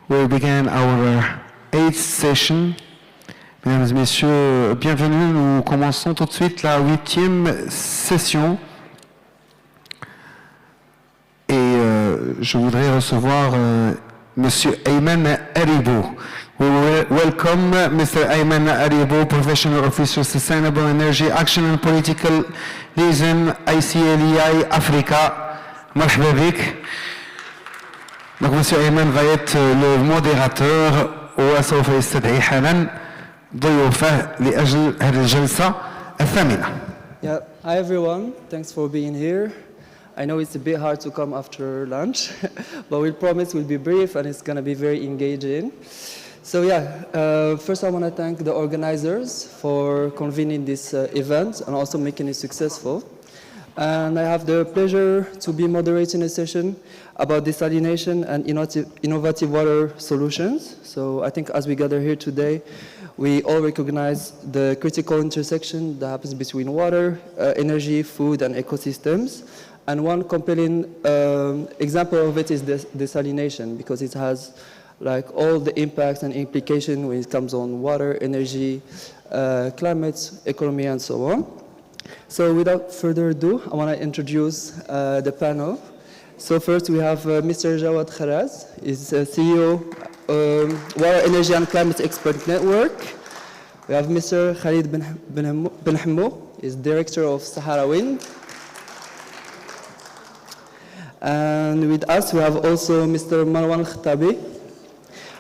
We began our 8th session. Mesdames et messieurs, bienvenue. Nous commençons tout de suite la 8e session. Et je voudrais recevoir Monsieur Ayman Aribou. We welcome Mr. Ayman Aribou, Professional Officer, Sustainable Energy Action and Political Liaison, ICLEI Africa. مرحبا بك. Donc, M. Ayman va être le modérateur وسوف يستدعي حالا ضيوفه لأجل هذه الجلسة الثامنة. Yeah, hi everyone. Thanks for being here. I know it's a bit hard to come after lunch, but we promise we'll be brief and it's going to be very engaging. So first I want to thank the organizers for convening this event and also making it successful. And I have the pleasure to be moderating a session about desalination and innovative water solutions. So I think as we gather here today, we all recognize the critical intersection that happens between water, energy, food, and ecosystems. And one compelling example of it is desalination, because it has like all the impacts and implications when it comes on water, energy, climate, economy, and so on. So without further ado, I want to introduce the panel. So first we have Mr. Jawad Kharaz. He's CEO Water, Energy and Climate Expert Network. We have Mr. Khalid Ben Hammo. He's Director of Sahara Wind. And with us we have also Mr. Marwan Khtabi,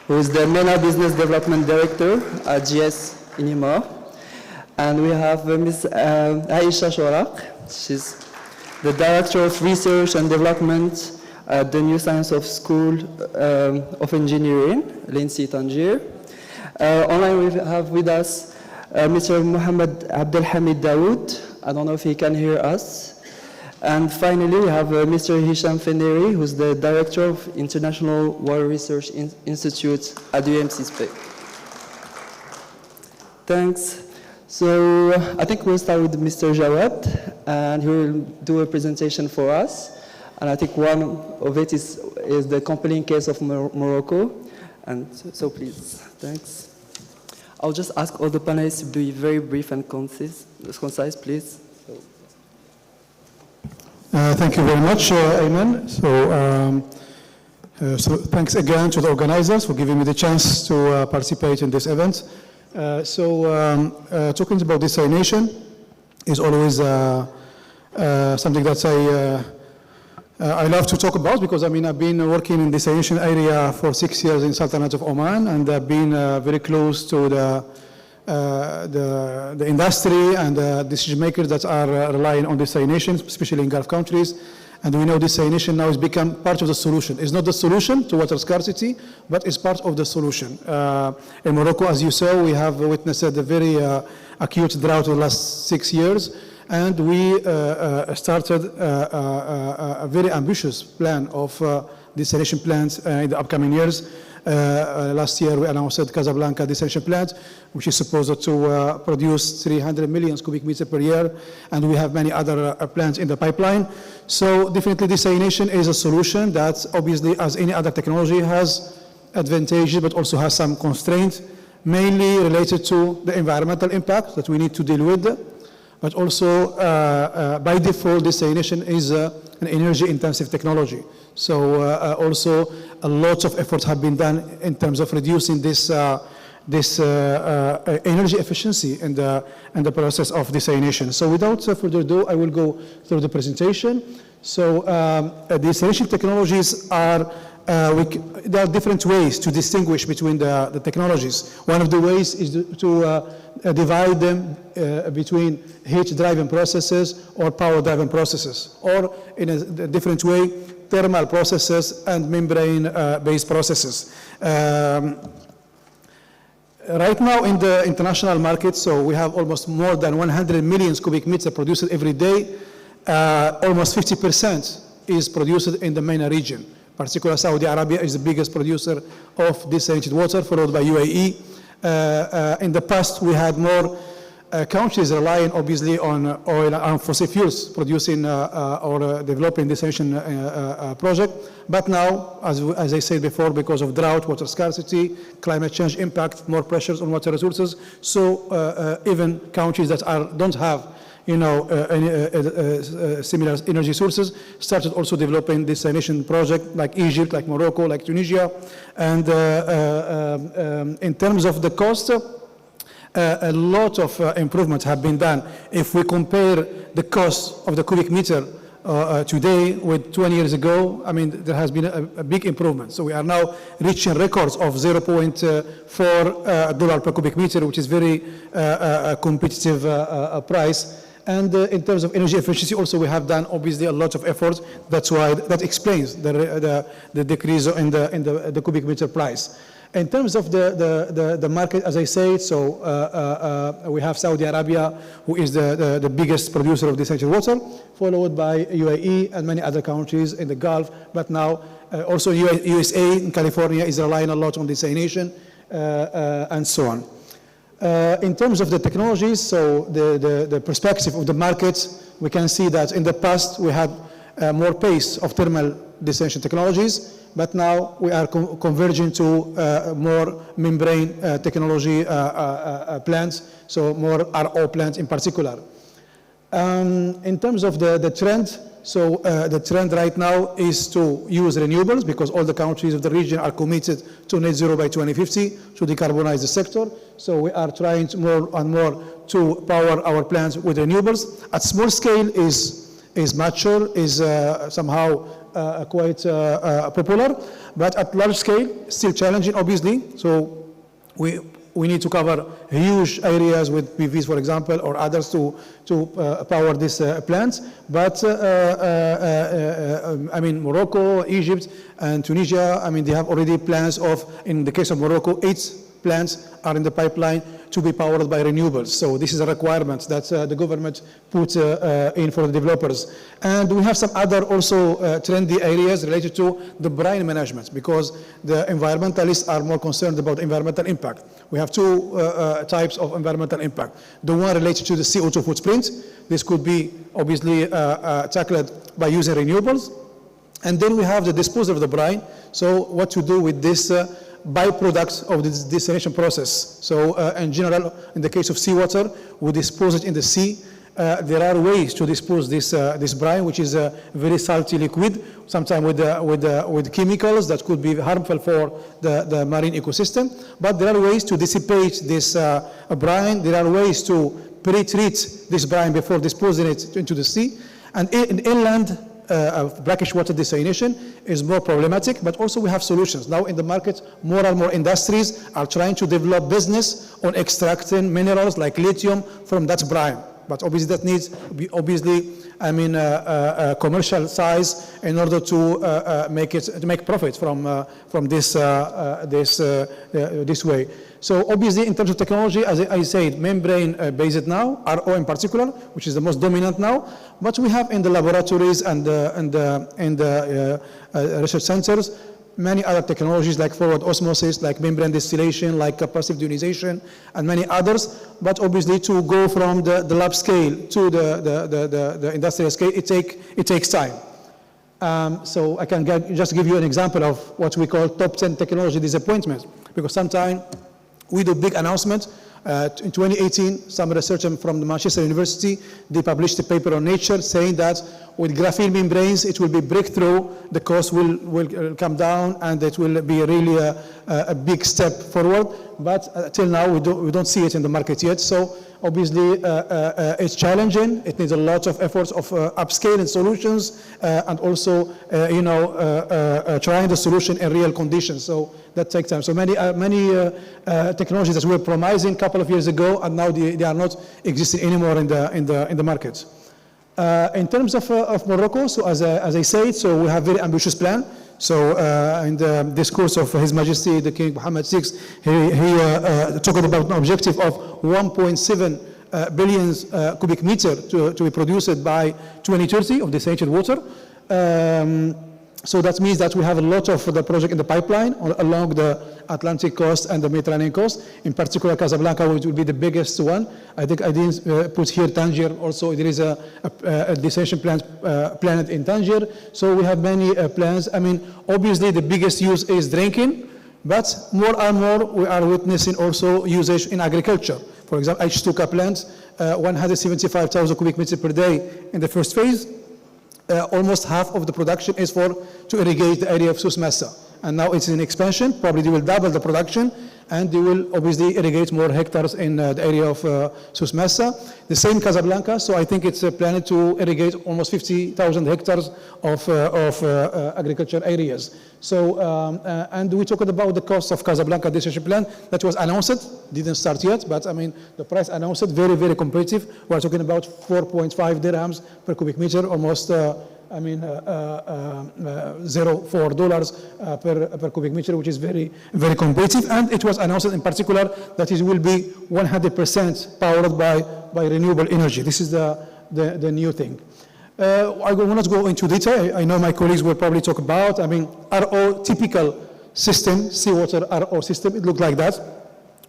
who is the MENA Business Development Director at GS Inima. And we have Ms. Aisha Shoraq. She's the Director of Research and Development at the New Science of School of Engineering, l'INSI Tanger. Online we have with us Mr. Mohammed Abdelhamid Daoud. I don't know if he can hear us. And finally we have Mr. Hisham Feneri, who's the Director of International Water Research Institute at UMC-SPEC. Thanks. So I think we'll start with Mr. Jawad, and he will do a presentation for us. And I think one of it is the compelling case of Morocco. And so please, thanks. I'll just ask all the panelists to be very brief and concise, please. Thank you very much, Ayman. So thanks again to the organizers for giving me the chance to participate in this event. Talking about desalination is always something that I love to talk about, because I've been working in desalination area for 6 years in Sultanate of Oman, and I've been very close to the industry and the decision makers that are relying on desalination, especially in Gulf countries. And we know desalination now has become part of the solution. It's not the solution to water scarcity, but it's part of the solution. In Morocco, as you saw, we have witnessed a very acute drought in the last 6 years. And we started a very ambitious plan of desalination plants in the upcoming years. Last year, we announced the Casablanca desalination plant, which is supposed to produce 300 million cubic meters per year, and we have many other plants in the pipeline. So definitely desalination is a solution that obviously, as any other technology, has advantages, but also has some constraints, mainly related to the environmental impact that we need to deal with. But also, by default, desalination is an energy-intensive technology. So also, a lot of efforts have been done in terms of reducing this energy efficiency in the process of desalination. So without further ado, I will go through the presentation. So desalination technologies are, there are different ways to distinguish between the technologies. One of the ways is to divide them between heat-driven processes or power-driven processes, or in a different way, thermal processes and membrane-based processes. Right now in the international market, so we have almost more than 100 million cubic meters produced every day. Almost 50% is produced in the MENA region. Particularly Saudi Arabia is the biggest producer of desalinated water, followed by UAE. In the past, we had more countries relying obviously on oil and fossil fuels producing or developing desalination project. But now, as I said before, because of drought, water scarcity, climate change impact, more pressures on water resources, so even countries that don't have similar energy sources started also developing desalination project like Egypt, like Morocco, like Tunisia. And in terms of the cost, a lot of improvements have been done. If we compare the cost of the cubic meter today with 20 years ago, I mean, there has been a big improvement. So we are now reaching records of $0.4 per cubic meter, which is very competitive price. And in terms of energy efficiency, also we have done obviously a lot of efforts. That's why that explains the decrease in the cubic meter price. In terms of the market, as I said, so we have Saudi Arabia, who is the biggest producer of desalination water, followed by UAE and many other countries in the Gulf. But now also USA in California is relying a lot on desalination and so on. In terms of the technologies, so the perspective of the market, we can see that in the past we had more pace of thermal desalination technologies, but now we are converging to more membrane technology plants, so more RO plants in particular. In terms of the trend, so the trend right now is to use renewables because all the countries of the region are committed to net zero by 2050 to decarbonize the sector. So we are trying more and more to power our plants with renewables. At small scale is mature, is somehow quite popular, but at large scale, still challenging, obviously. So we need to cover huge areas with PVs, for example, or others to power these plants. But I mean, Morocco, Egypt, and Tunisia, I mean, they have already plans of, in the case of Morocco, 8 plants are in the pipeline to be powered by renewables. So this is a requirement that the government put in for the developers. And we have some other also trendy areas related to the brine management because the environmentalists are more concerned about environmental impact. We have 2 types of environmental impact. The one related to the CO2 footprint. This could be obviously tackled by using renewables. And then we have the disposal of the brine. So what to do with this byproducts of this desalination process. So in general, in the case of seawater, we dispose it in the sea. There are ways to dispose this brine, which is a very salty liquid, sometimes with chemicals that could be harmful for the marine ecosystem. But there are ways to dissipate this brine. There are ways to pre-treat this brine before disposing it into the sea. And in inland, brackish water desalination is more problematic, but also we have solutions. Now in the market, more and more industries are trying to develop business on extracting minerals like lithium from that brine. But obviously that needs to be a commercial size in order to make profit from this way. So obviously in terms of technology, as I said, membrane based now, RO in particular, which is the most dominant now. But we have in the laboratories and the research centers many other technologies like forward osmosis, like membrane distillation, like capacitive deionization, and many others. But obviously to go from the lab scale to the industrial scale, it takes time. So I can just give you an example of what we call top 10 technology disappointments, because sometimes we do big announcements. In 2018, some researchers from the Manchester University, they published a paper on Nature saying that with graphene membranes, it will be breakthrough, the cost will come down, and it will be really a big step forward. But till now, we don't see it in the market yet. So obviously, it's challenging. It needs a lot of efforts of upscaling solutions and also, trying the solution in real conditions. So that takes time. So many technologies that were promising a couple of years ago, and now they are not existing anymore in the market. In terms of Morocco, so as I said, so we have very ambitious plan. So in the discourse of His Majesty the King Mohammed VI, he talked about an objective of 1.7 billion cubic meter to be produced by 2030 of desalinated water. So that means that we have a lot of the project in the pipeline along the Atlantic coast and the Mediterranean coast. In particular, Casablanca, which will be the biggest one. I think I didn't put here Tanger. Also, there is a desalination plant in Tanger. So we have many plants. I mean, obviously, the biggest use is drinking, but more and more we are witnessing also usage in agriculture. For example, H2K plant, 175,000 cubic meters per day in the first phase. Almost half of the production is to irrigate the area of Souss Massa. And now it's in expansion. Probably they will double the production, and they will obviously irrigate more hectares in the area of Souss Massa. The same Casablanca, so I think it's planned to irrigate almost 50,000 hectares of agriculture areas. So, and we talked about the cost of Casablanca desalination plant that was announced, didn't start yet, but I mean, the price announced, very, very competitive. We're talking about 4.5 dirhams per cubic meter, almost $0.04 per cubic meter, which is very, very competitive. And it was announced in particular that it will be 100% powered by renewable energy. This is the new thing. I will not go into detail. I know my colleagues will probably talk about, RO typical system, seawater RO system, it looks like that.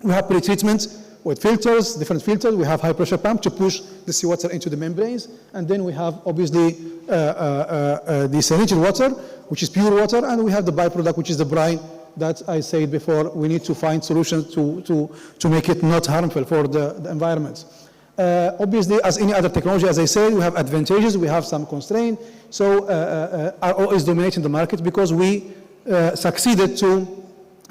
We have pre-treatment with filters, different filters. We have high pressure pump to push the seawater into the membranes. And then we have obviously desalinated water, which is pure water. And we have the byproduct, which is the brine that I said before. We need to find solutions to make it not harmful for the environment. Obviously, as any other technology, as I said, we have advantages, we have some constraints. So RO is dominating the market because we succeeded to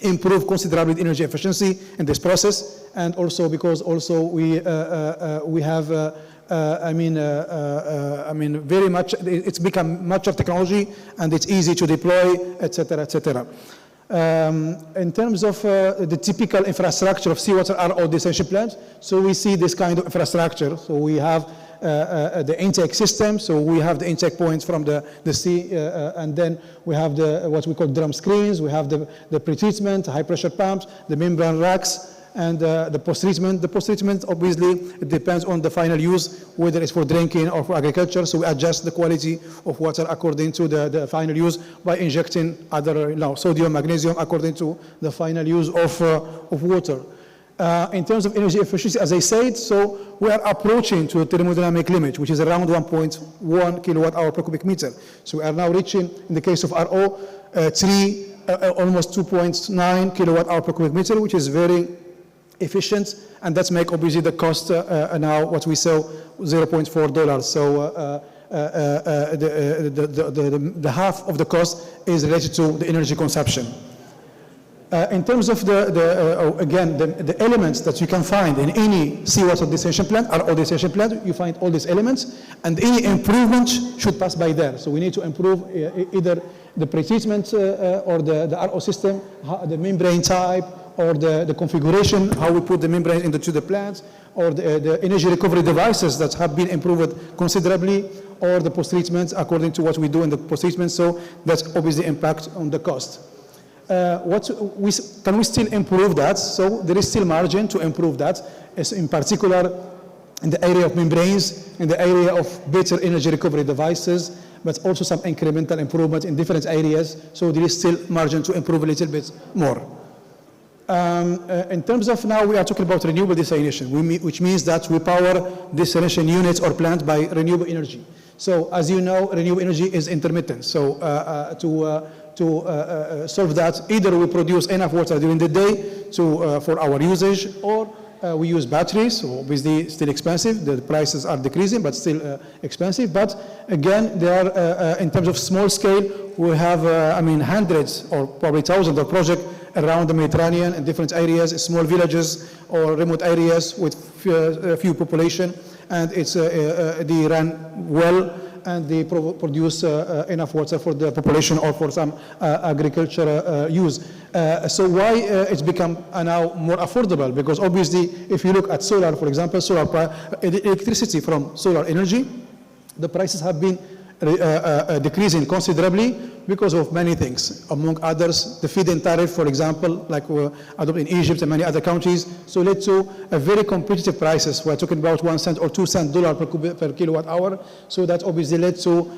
improve considerably energy efficiency in this process, and also because we have very much, it's become much of technology, and it's easy to deploy, etc., etc. In terms of the typical infrastructure of seawater RO desalination plants, so we see this kind of infrastructure. So we have the intake system, so we have the intake points from the sea, and then we have what we call drum screens, we have the pre-treatment, high pressure pumps, the membrane racks, and the post-treatment. The post-treatment, obviously, it depends on the final use, whether it's for drinking or for agriculture, so we adjust the quality of water according to the final use by injecting other sodium, magnesium, according to the final use of water. In terms of energy efficiency, as I said, so we are approaching to a thermodynamic limit, which is around 1.1 kilowatt hour per cubic meter. So we are now reaching, in the case of RO, almost 2.9 kilowatt hour per cubic meter, which is very efficient, and that's make obviously the cost now what we sell $0.4. So the half of the cost is related to the energy consumption. In terms of the elements that you can find in any seawater desalination plant, RO desalination plant, you find all these elements, and any improvement should pass by there. So we need to improve either the pre-treatment or the RO system, the membrane type, or the configuration, how we put the membrane into the plants, or the energy recovery devices that have been improved considerably, or the post-treatment according to what we do in the post-treatment. So that's obviously impact on the cost. Can we still improve that? So there is still margin to improve that, in particular in the area of membranes, in the area of better energy recovery devices, but also some incremental improvement in different areas. So there is still margin to improve a little bit more. In terms of now, we are talking about renewable desalination, which means that we power desalination units or plants by renewable energy. So as you know, renewable energy is intermittent. So to solve that, either we produce enough water during the day for our usage, or we use batteries, so obviously still expensive. The prices are decreasing, but still expensive. But again, they are, in terms of small scale, we have, hundreds or probably thousands of projects around the Mediterranean in different areas, small villages or remote areas with few population, and they run well, and they produce enough water for the population or for some agricultural use. So why it's become now more affordable? Because obviously, if you look at solar, for example, electricity from solar energy, the prices have been decreasing considerably because of many things, among others, the feed-in tariff, for example, like adopted in Egypt and many other countries, so led to a very competitive prices. We're talking about 1 cent or 2 cent dollar per kilowatt hour, so that obviously led to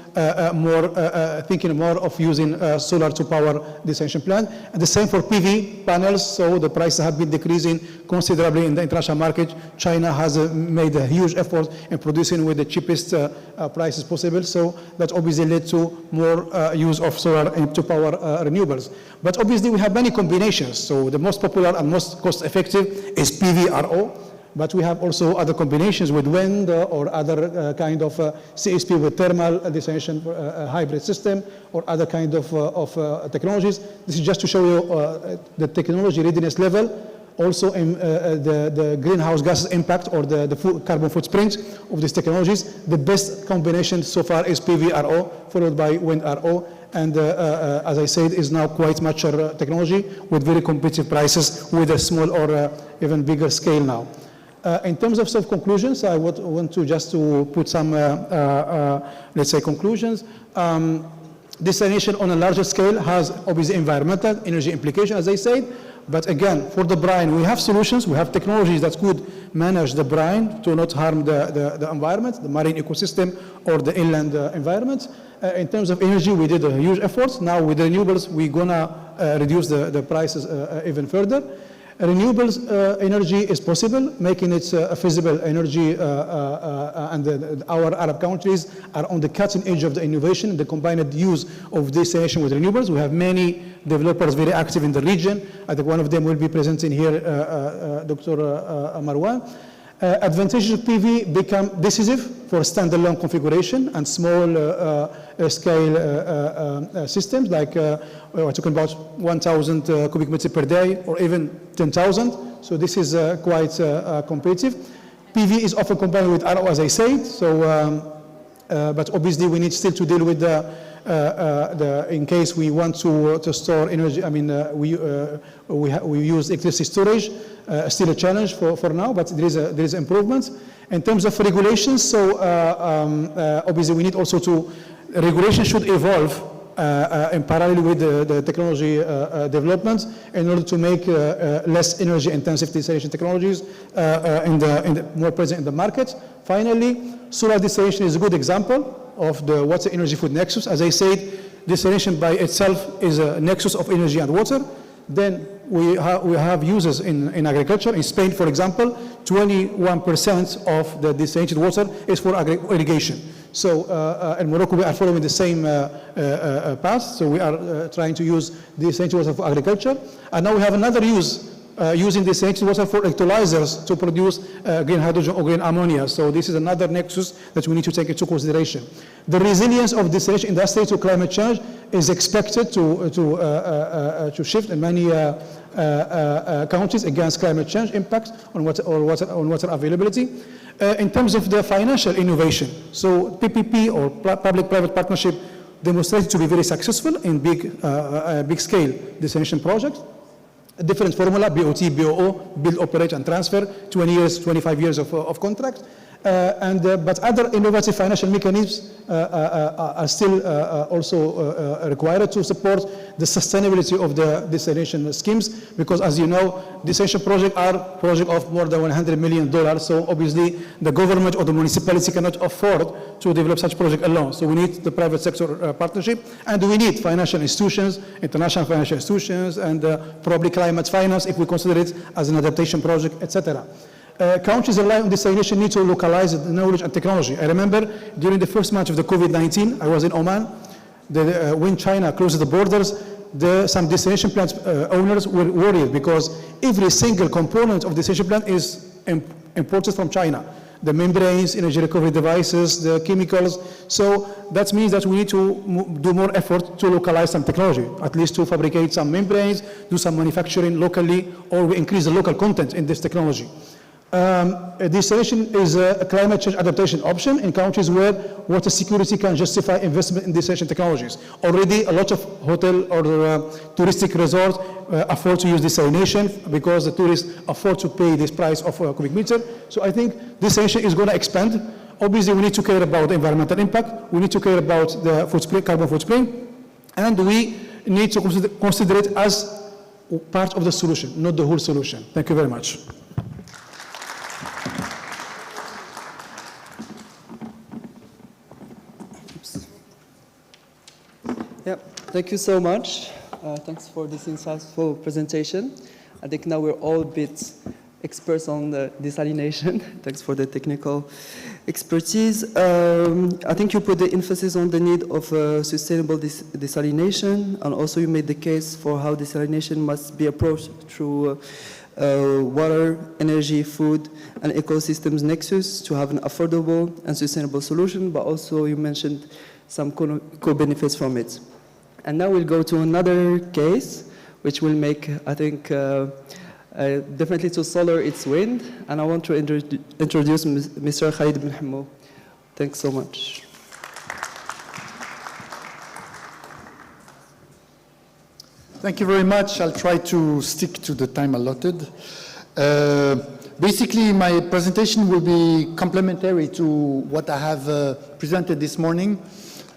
thinking more of using solar to power desalination plant. And the same for PV panels, so the prices have been decreasing considerably in the international market. China has made a huge effort in producing with the cheapest prices possible, so that obviously led to more use of solar to power renewables. But obviously we have many combinations, so the most popular and most cost-effective is PV-RO, but we have also other combinations with wind or other kind of CSP with thermal desalination hybrid system or other kind of technologies. This is just to show you the technology readiness level, also in the greenhouse gases impact or the carbon footprint of these technologies. The best combination so far is PV-RO, followed by wind-RO, and as I said, is now quite mature technology with very competitive prices with a small or even bigger scale now. In terms of conclusions, I want to just to put some, let's say, conclusions. Desalination on a larger scale has obviously environmental, energy implication, as I said. But again, for the brine, we have solutions, we have technologies that could manage the brine to not harm the environment, the marine ecosystem, or the inland environment. In terms of energy, we did a huge effort. Now with renewables, we're gonna reduce the prices even further. Renewables energy is possible, making it a feasible energy, and our Arab countries are on the cutting edge of the innovation, the combined use of desalination with renewables. We have many developers very active in the region. I think one of them will be presenting here, Dr. Marwan. Advantages of PV become decisive for standalone configuration and small scale systems, like we're talking about 1,000 cubic meters per day or even 10,000. So this is quite competitive. PV is often combined with RO, as I said. So, but obviously we need still to deal with in case we want to store energy. I mean, we use electricity storage. Still a challenge for now, but there is improvements. In terms of regulations, so obviously we need also regulation should evolve in parallel with the technology developments in order to make less energy intensive desalination technologies more present in the market. Finally, solar desalination is a good example of the water energy food nexus. As I said, desalination by itself is a nexus of energy and water. Then we have uses in agriculture. In Spain, for example, 21% of the desalinated water is for irrigation. So in Morocco, we are following the same path. So we are trying to use desalinated water for agriculture. And now we have another use, using desalinated water for electrolyzers to produce green hydrogen or green ammonia. So this is another nexus that we need to take into consideration. The resilience of desalination industry to climate change is expected to shift in many countries against climate change impact on water availability. In terms of the financial innovation, so PPP or public-private partnership demonstrated to be very successful in big-scale desalination projects. A different formula, BOT, BOO, build, operate, and transfer, 20 years, 25 years of contract. But other innovative financial mechanisms are still also required to support the sustainability of the desalination schemes, because as you know, desalination projects are projects of more than $100 million, so obviously the government or the municipality cannot afford to develop such project alone. So we need the private sector partnership, and we need financial institutions, international financial institutions, and probably climate finance if we consider it as an adaptation project, etc. Countries rely on desalination need to localize the knowledge and technology. I remember during the first month of the COVID-19, I was in Oman. When China closed the borders, some desalination plant owners were worried because every single component of the desalination plant is imported from China. The membranes, energy recovery devices, the chemicals. So that means that we need to do more effort to localize some technology, at least to fabricate some membranes, do some manufacturing locally, or we increase the local content in this technology. Desalination is a climate change adaptation option in countries where water security can justify investment in desalination technologies. Already a lot of hotel or touristic resorts afford to use desalination because the tourists afford to pay this price of a cubic meter. So I think desalination is going to expand. Obviously, we need to care about the environmental impact. We need to care about the footprint, carbon footprint, and we need to consider it as part of the solution, not the whole solution. Thank you very much. Yeah, thank you so much. Thanks for this insightful presentation. I think now we're all a bit experts on the desalination. Thanks for the technical expertise. I think you put the emphasis on the need of sustainable desalination, and also you made the case for how desalination must be approached through water, energy, food, and ecosystems nexus to have an affordable and sustainable solution, but also you mentioned some co-benefits from it. And now we'll go to another case, which will make, I think, definitely to solar it's wind. And I want to introduce Mr. Khalid bin Hamou. Thanks so much. Thank you very much. I'll try to stick to the time allotted. Basically, my presentation will be complementary to what I have presented this morning,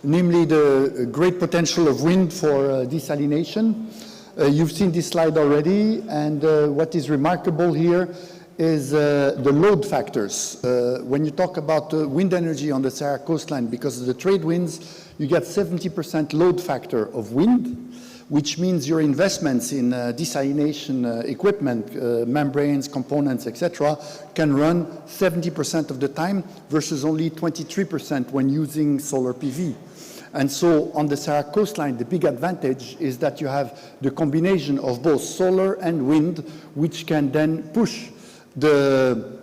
namely the great potential of wind for desalination. You've seen this slide already, and what is remarkable here is the load factors. When you talk about wind energy on the Sahara coastline, because of the trade winds, you get 70% load factor of wind, which means your investments in desalination equipment, membranes, components, etc., can run 70% of the time versus only 23% when using solar PV. And so on the Sahara coastline, the big advantage is that you have the combination of both solar and wind, which can then push the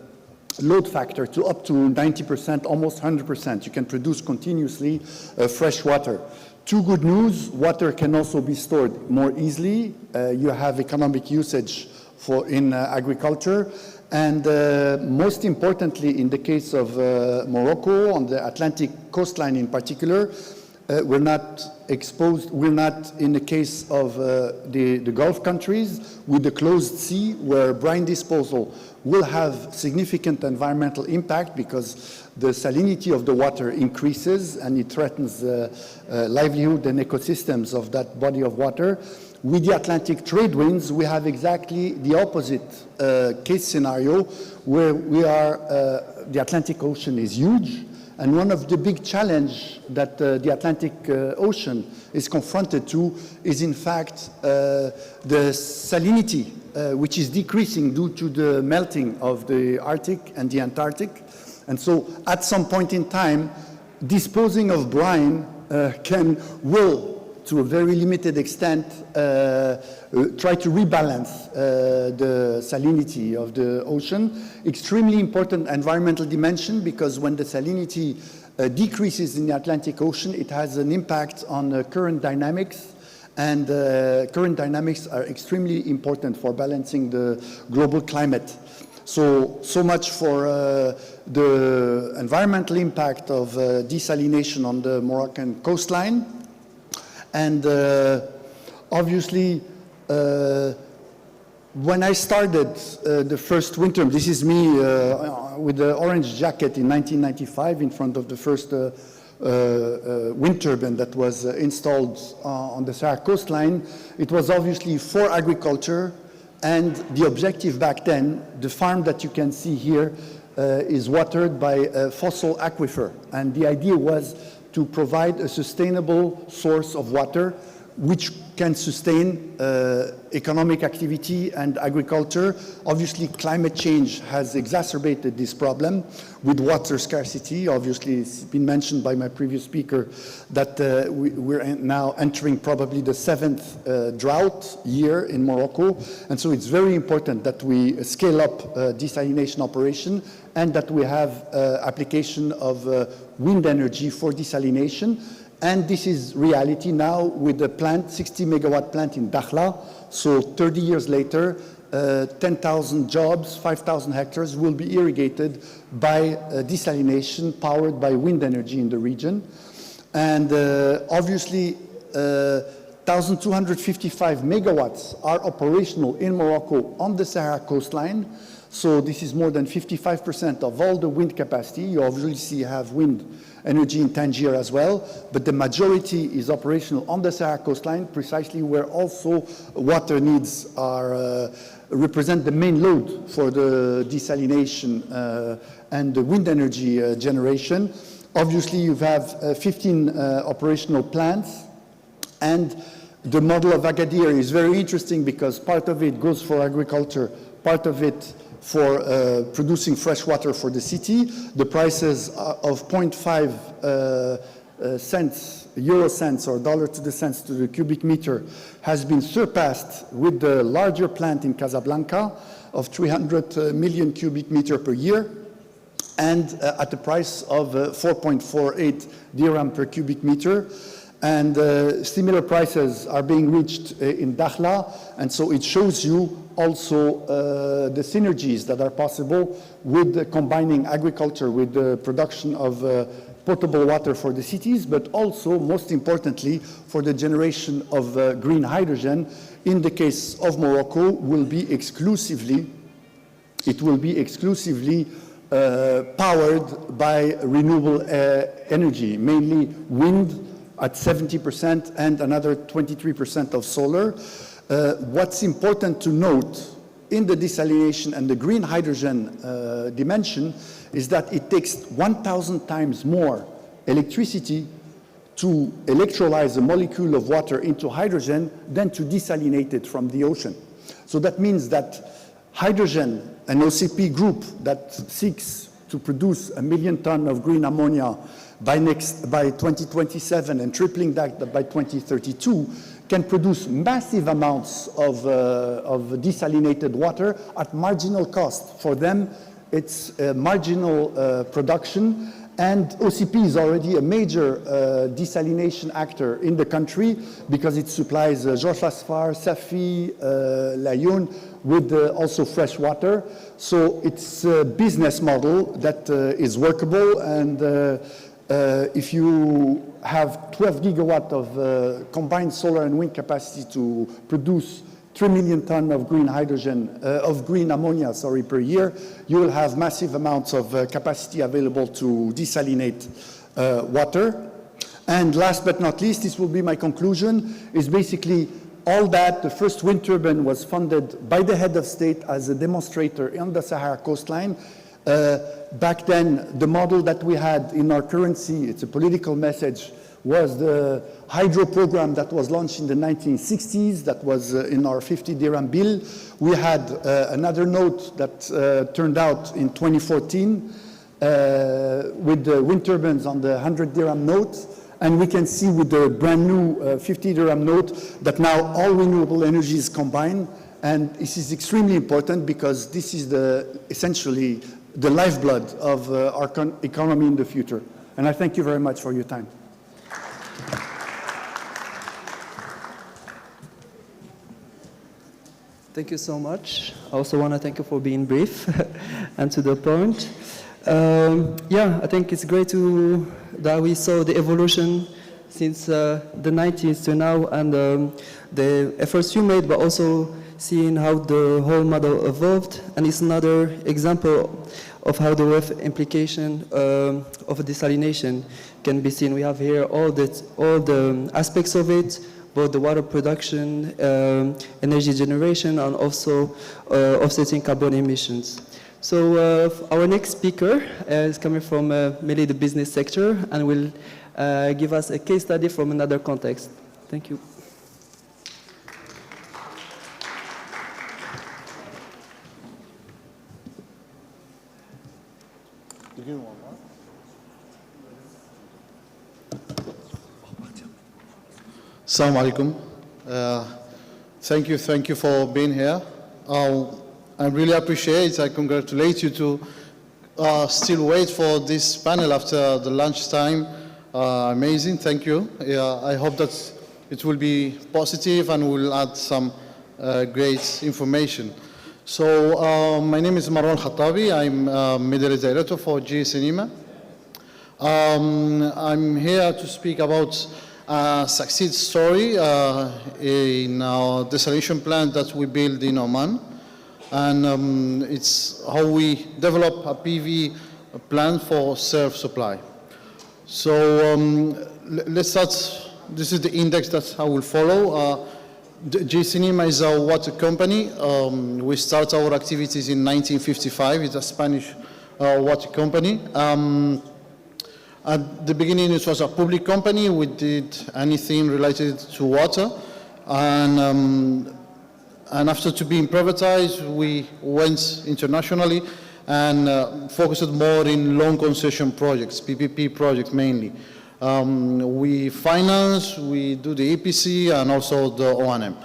load factor to up to 90%, almost 100%. You can produce continuously fresh water. Two good news: water can also be stored more easily. You have economic usage in agriculture. And most importantly, in the case of Morocco, on the Atlantic coastline in particular, we're not exposed, we're not in the case of the Gulf countries with the closed sea, where brine disposal will have significant environmental impact because the salinity of the water increases and it threatens livelihood and ecosystems of that body of water. With the Atlantic trade winds, we have exactly the opposite case scenario, where the Atlantic Ocean is huge. And one of the big challenges that the Atlantic Ocean is confronted to is, in fact, the salinity, which is decreasing due to the melting of the Arctic and the Antarctic. And so at some point in time, disposing of brine will, to a very limited extent, try to rebalance the salinity of the ocean. Extremely important environmental dimension, because when the salinity decreases in the Atlantic Ocean, it has an impact on current dynamics, and current dynamics are extremely important for balancing the global climate. So much for the environmental impact of desalination on the Moroccan coastline. And obviously, when I started the first winter, this is me with the orange jacket in 1995 in front of the first wind turbine that was installed on the Sahara coastline. It was obviously for agriculture, and the objective back then, the farm that you can see here, is watered by a fossil aquifer. And the idea was to provide a sustainable source of water which can sustain economic activity and agriculture. Obviously, climate change has exacerbated this problem with water scarcity. Obviously, it's been mentioned by my previous speaker that we're now entering probably the 7th drought year in Morocco. And so it's very important that we scale up desalination operation, and that we have application of wind energy for desalination. And this is reality now with the plant, 60 megawatt plant in Dakhla. So 30 years later, 10,000 jobs, 5,000 hectares will be irrigated by desalination powered by wind energy in the region. And obviously, 1,255 megawatts are operational in Morocco on the Sahara coastline. So this is more than 55% of all the wind capacity. You obviously have wind energy in Tangier as well, but the majority is operational on the Sahara coastline, precisely where also water needs are represent the main load for the desalination and the wind energy generation. Obviously, you have 15 operational plants, and the model of Agadir is very interesting because part of it goes for agriculture, part of it for producing fresh water for the city. The prices of 0.5 cents, euro cents or dollar to the cents to the cubic meter has been surpassed with the larger plant in Casablanca of 300 million cubic meter per year, and at the price of 4.48 dirham per cubic meter. And similar prices are being reached in Dakhla, and so it shows you also the synergies that are possible with combining agriculture with the production of potable water for the cities, but also, most importantly, for the generation of green hydrogen. In the case of Morocco, will be exclusively powered by renewable energy, mainly wind at 70% and another 23% of solar. What's important to note in the desalination and the green hydrogen dimension is that it takes 1,000 times more electricity to electrolyze a molecule of water into hydrogen than to desalinate it from the ocean. So that means that hydrogen, an OCP group that seeks to produce 1 million tons of green ammonia by 2027 and tripling that by 2032, can produce massive amounts of desalinated water at marginal cost. For them, it's a marginal production, and OCP is already a major desalination actor in the country because it supplies Georges Lasfar, Safi, Laayoune with also fresh water. So it's a business model that is workable, and if you have 12 gigawatt of combined solar and wind capacity to produce 3 million tons of green hydrogen, of green ammonia, per year, you will have massive amounts of capacity available to desalinate water. And last but not least, this will be my conclusion, is basically all that. The first wind turbine was funded by the head of state as a demonstrator on the Sahara coastline. Back then, the model that we had in our currency, it's a political message, was the hydro program that was launched in the 1960s, that was in our 50 dirham bill. We had another note that turned out in 2014 with the wind turbines on the 100 dirham note. And we can see with the brand new 50 dirham note that now all renewable energy is combined. And this is extremely important because this is essentially the lifeblood of our economy in the future. And I thank you very much for your time. Thank you so much. I also want to thank you for being brief and to the point. Yeah, I think it's great that we saw the evolution since the 90s to now, and the efforts you made, but also seeing how the whole model evolved. And it's another example of how the wave implication of desalination can be seen. We have here all the aspects of it, both the water production, energy generation, and also offsetting carbon emissions. So our next speaker is coming from mainly the business sector and will give us a case study from another context. Thank you. Assalamu alaikum. Thank you for being here. I really appreciate it. I congratulate you to still wait for this panel after the lunchtime. Amazing, thank you. I hope that it will be positive and will add some great information. So my name is Marwan Khattabi. I'm Middle Director for GE Cinema. I'm here to speak about a success story in our desalination plant that we built in Oman. and it's how we develop a PV plant for self-supply. So let's start. This is the index that I will follow. Cinema is a water company. We start our activities in 1955. It's a Spanish water company. At the beginning, it was a public company. We did anything related to water. And after to being privatized, we went internationally and focused more in long concession projects, PPP projects mainly. We finance, we do the EPC, and also the O&M.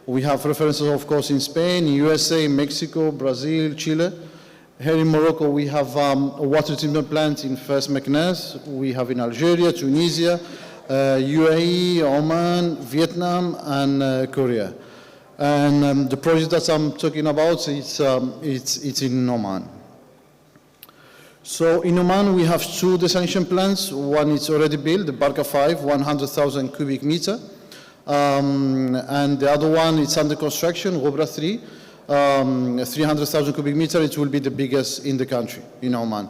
We have references, of course, in Spain, USA, Mexico, Brazil, Chile. Here in Morocco, we have a water treatment plant in Fes Meknes. We have in Algeria, Tunisia, UAE, Oman, Vietnam, and Korea. And the project that I'm talking about, it's in Oman. So in Oman, we have two desalination plants. One is already built, the Barka 5, 100,000 cubic meter. And the other one is under construction, Ghobra 3, 300,000 cubic meter. It will be the biggest in the country, in Oman.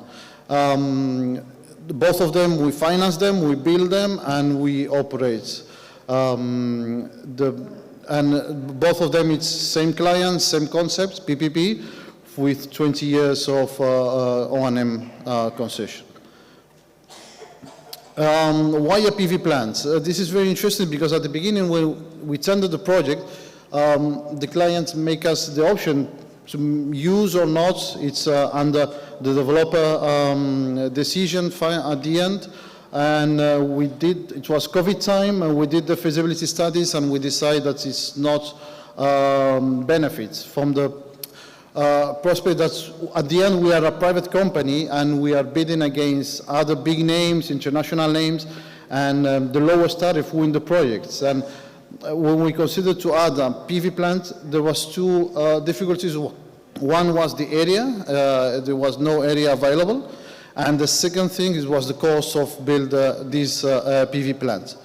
Both of them, we finance them, we build them, and we operate. And both of them, it's same clients, same concepts, PPP, with 20 years of O&M concession. Why a PV plant? This is very interesting because at the beginning when we tendered the project, the clients make us the option to use or not. It's under the developer decision at the end. And we did, it was COVID time, and we did the feasibility studies, and we decided that it's not benefits from the prospect that at the end we are a private company and we are bidding against other big names, international names, and the lowest tariff win the projects. And when we considered to add a PV plant, there was two difficulties. One was the area. There was no area available. And the second thing was the cost of build this PV plant.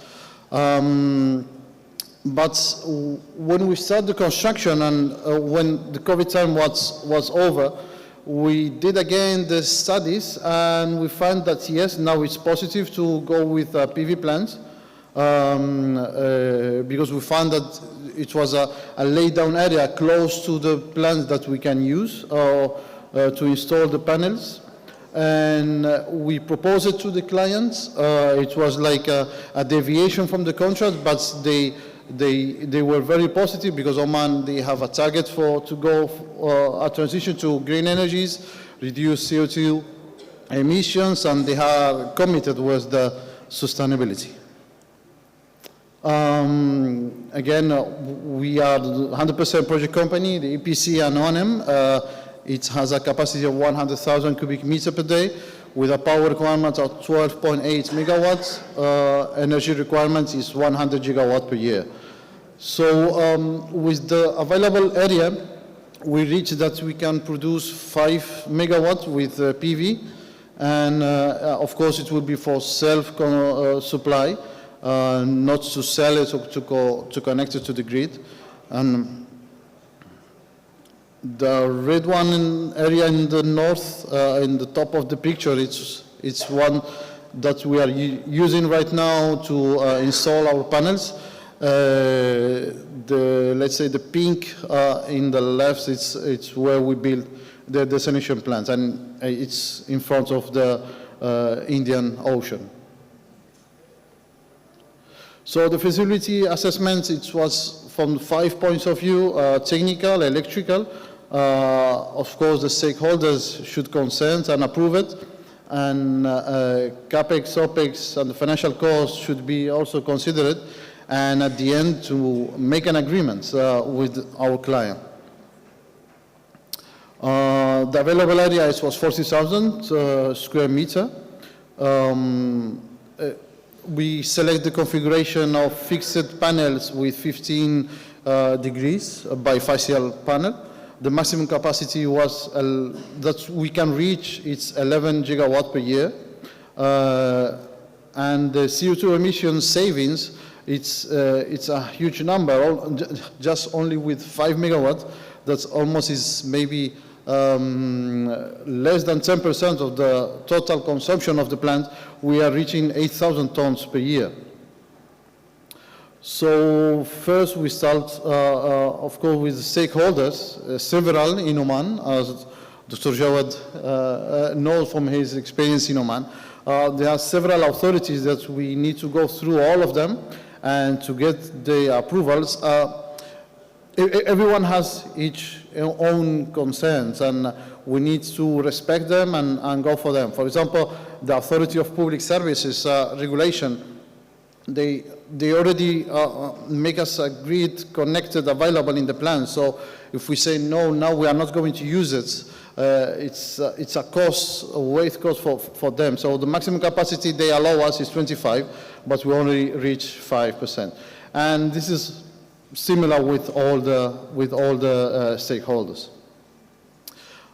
But when we started the construction and when the COVID time was over, we did again the studies and we found that yes, now it's positive to go with PV plants because we found that it was a laid down area close to the plants that we can use to install the panels. And we proposed it to the clients. It was like a deviation from the contract, but they were very positive because Oman, they have a target to go a transition to green energies, reduce CO2 emissions, and they are committed with the sustainability. Again, we are 100% project company, the EPC and O&M. It has a capacity of 100,000 cubic meters per day with a power requirement of 12.8 megawatts. Energy requirement is 100 gigawatt per year. So with the available area, we reached that we can produce 5 megawatts with PV. And of course, it will be for self-supply, not to sell it or to connect it to the grid. And the red one area in the north, in the top of the picture, it's one that we are using right now to install our panels. Let's say the pink in the left, it's where we build the desalination plants, and it's in front of the Indian Ocean. So the feasibility assessment, it was from 5 points of view, technical, electrical. Of course, the stakeholders should consent and approve it. And CAPEX, OPEX, and the financial costs should be also considered. And at the end, to make an agreement with our client. The available area was 40,000 square meter. We select the configuration of fixed panels with 15 degrees bifacial panel. The maximum capacity was that we can reach, it's 11 gigawatt per year. And the CO2 emission savings, it's a huge number. Just only with 5 megawatts, that's almost is maybe less than 10% of the total consumption of the plant. We are reaching 8,000 tons per year. So first we start, of course, with the stakeholders, several in Oman, as Dr. Jawad knows from his experience in Oman. There are several authorities that we need to go through all of them and to get the approvals. Everyone has each own concerns, and we need to respect them and go for them. For example, the Authority of Public Services regulation, they already make us a grid connected available in the plan. So if we say no, now we are not going to use it, it's a cost, a weight cost for them. So the maximum capacity they allow us is 25, but we only reach 5%. And this is similar with all the stakeholders.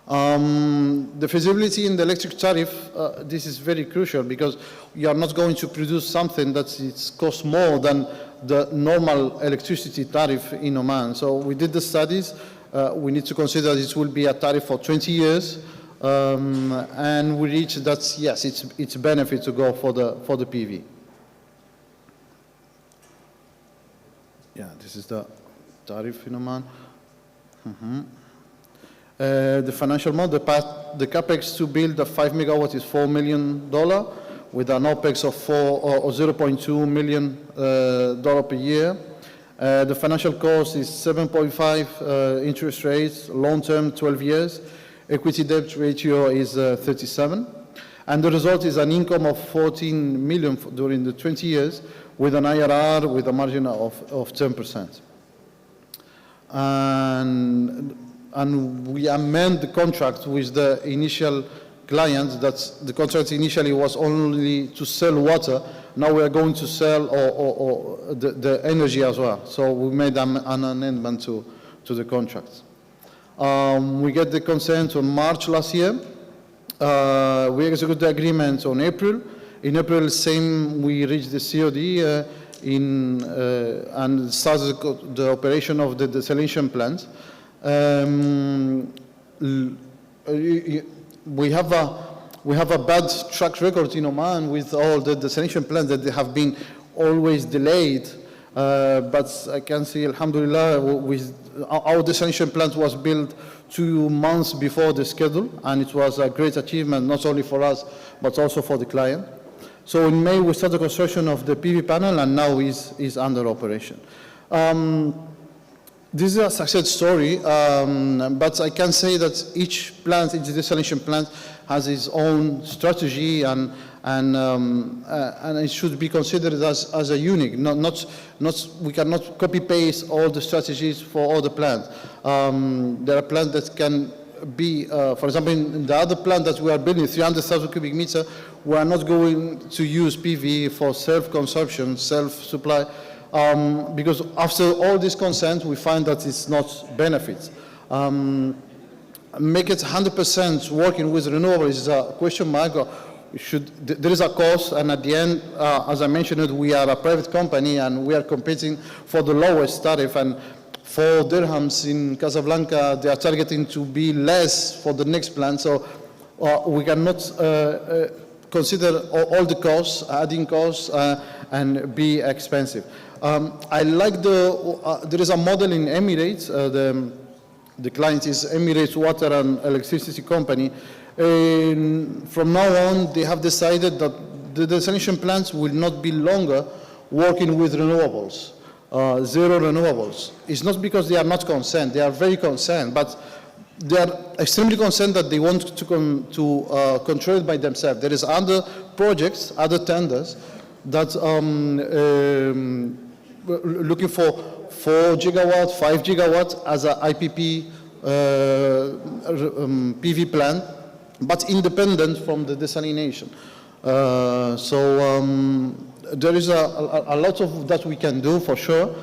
The feasibility in the electric tariff, this is very crucial because you are not going to produce something that costs more than the normal electricity tariff in Oman. So we did the studies. We need to consider this will be a tariff for 20 years. And we reached that, yes, it's benefit to go for the PV. Yeah, this is the tariff in Oman. The financial model, the capex to build the 5 megawatt is $4 million with an OPEX of $0.2 million per year. The financial cost is 7.5 interest rates, long-term 12 years. Equity debt ratio is 37. And the result is an income of 14 million during the 20 years with an IRR with a margin of 10%. And we amend the contract with the initial client. That the contract initially was only to sell water. Now we are going to sell the energy as well. So we made an amendment to the contract. We get the consent on March last year. We executed the agreement on April. In April, we reached the COD and started the operation of the desalination plant. We have a bad track record in Oman with all the desalination plants that they have been always delayed. But I can say, alhamdulillah, our desalination plant was built 2 months before the schedule, and it was a great achievement, not only for us, but also for the client. So in May, we started the construction of the PV panel, and now is under operation. This is a success story, but I can say that each desalination plant has its own strategy, and it should be considered as a unique. We cannot copy paste all the strategies for all the plants. There are plants that can be, for example, in the other plant that we are building, 300,000 cubic meters, we are not going to use PV for self-consumption, self-supply, because after all this consent, we find that it's not benefits. Make it 100% working with renewables is a question mark. There is a cost, and at the end, as I mentioned, we are a private company, and we are competing for the lowest tariff. And for dirhams in Casablanca, they are targeting to be less for the next plant. So we cannot consider all the costs, adding costs, and be expensive. I like there is a model in Emirates. The client is Emirates Water and Electricity Company. From now on, they have decided that the desalination plants will not be longer working with renewables, zero renewables. It's not because they are not concerned. They are very concerned, but they are extremely concerned that they want to control it by themselves. There is other projects, other tenders that looking for 4 gigawatt, 5 gigawatt as a IPP PV plant, but independent from the desalination. There is a lot of that we can do for sure.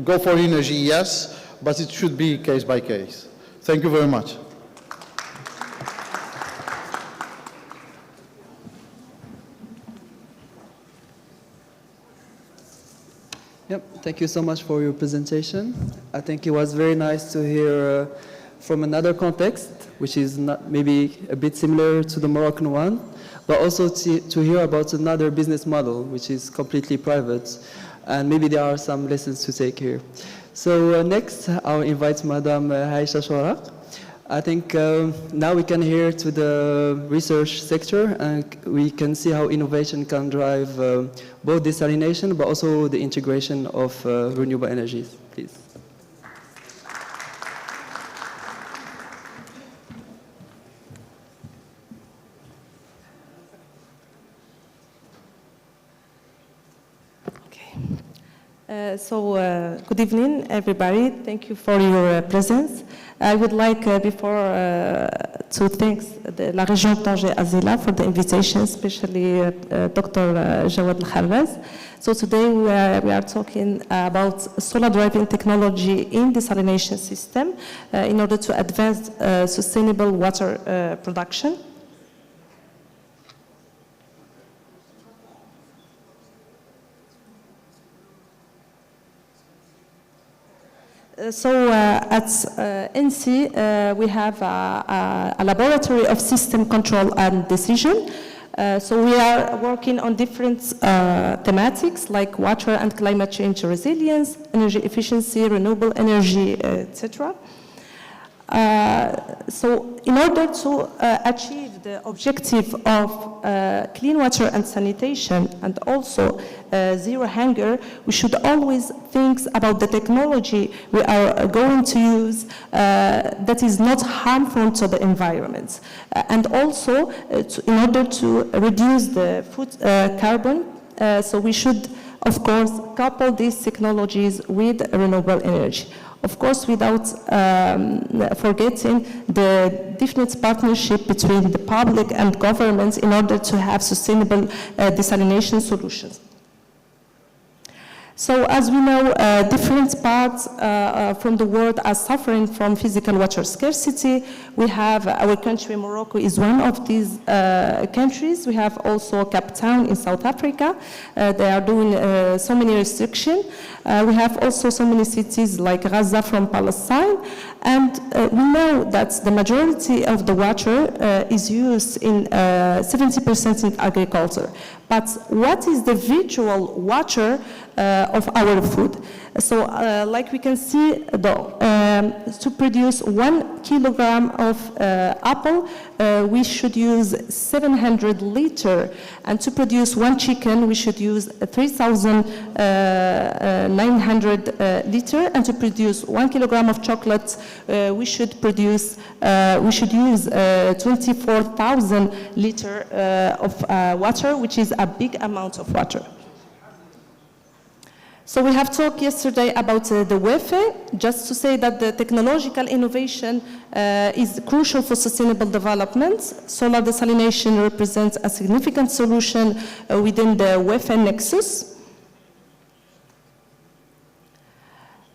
Go for energy, yes, but it should be case by case. Thank you very much. Yep, thank you so much for your presentation. I think it was very nice to hear from another context, which is not maybe a bit similar to the Moroccan one, but also to hear about another business model, which is completely private. And maybe there are some lessons to take here. So next, I'll invite Madame Haisha Shoraq. I think now we can hear to the research sector, and we can see how innovation can drive both desalination, but also the integration of renewable energies. Please. Good evening, everybody. Thank you for your presence. I would like, before, to thank la région Tanger-Azila for the invitation, especially Dr. Jawad Al-Kharraz. So today we are talking about solar driving technology in desalination system in order to advance sustainable water production. At NC, we have a laboratory of system control and decision. So we are working on different thematics like water and climate change resilience, energy efficiency, renewable energy, etc. So in order to achieve the objective of clean water and sanitation and also zero hunger, we should always think about the technology we are going to use that is not harmful to the environment. And also, in order to reduce the food carbon, so we should, of course, couple these technologies with renewable energy. Of course, without forgetting the definite partnership between the public and governments in order to have sustainable desalination solutions. So as we know, different parts from the world are suffering from physical water scarcity. We have our country, Morocco, is one of these countries. We have also Cape Town in South Africa. They are doing so many restrictions. We have also so many cities like Gaza from Palestine. And we know that the majority of the water is used in 70% in agriculture. But what is the virtual water of our food? So like we can see, to produce 1 kilogram of apple, we should use 700 liters. And to produce 1 chicken, we should use 3,900 liters. And to produce 1 kilogram of chocolate, we should use 24,000 liters of water, which is a big amount of water. So we have talked yesterday about the Wi-Fi, just to say that the technological innovation is crucial for sustainable development. Solar desalination represents a significant solution within the Wi-Fi nexus.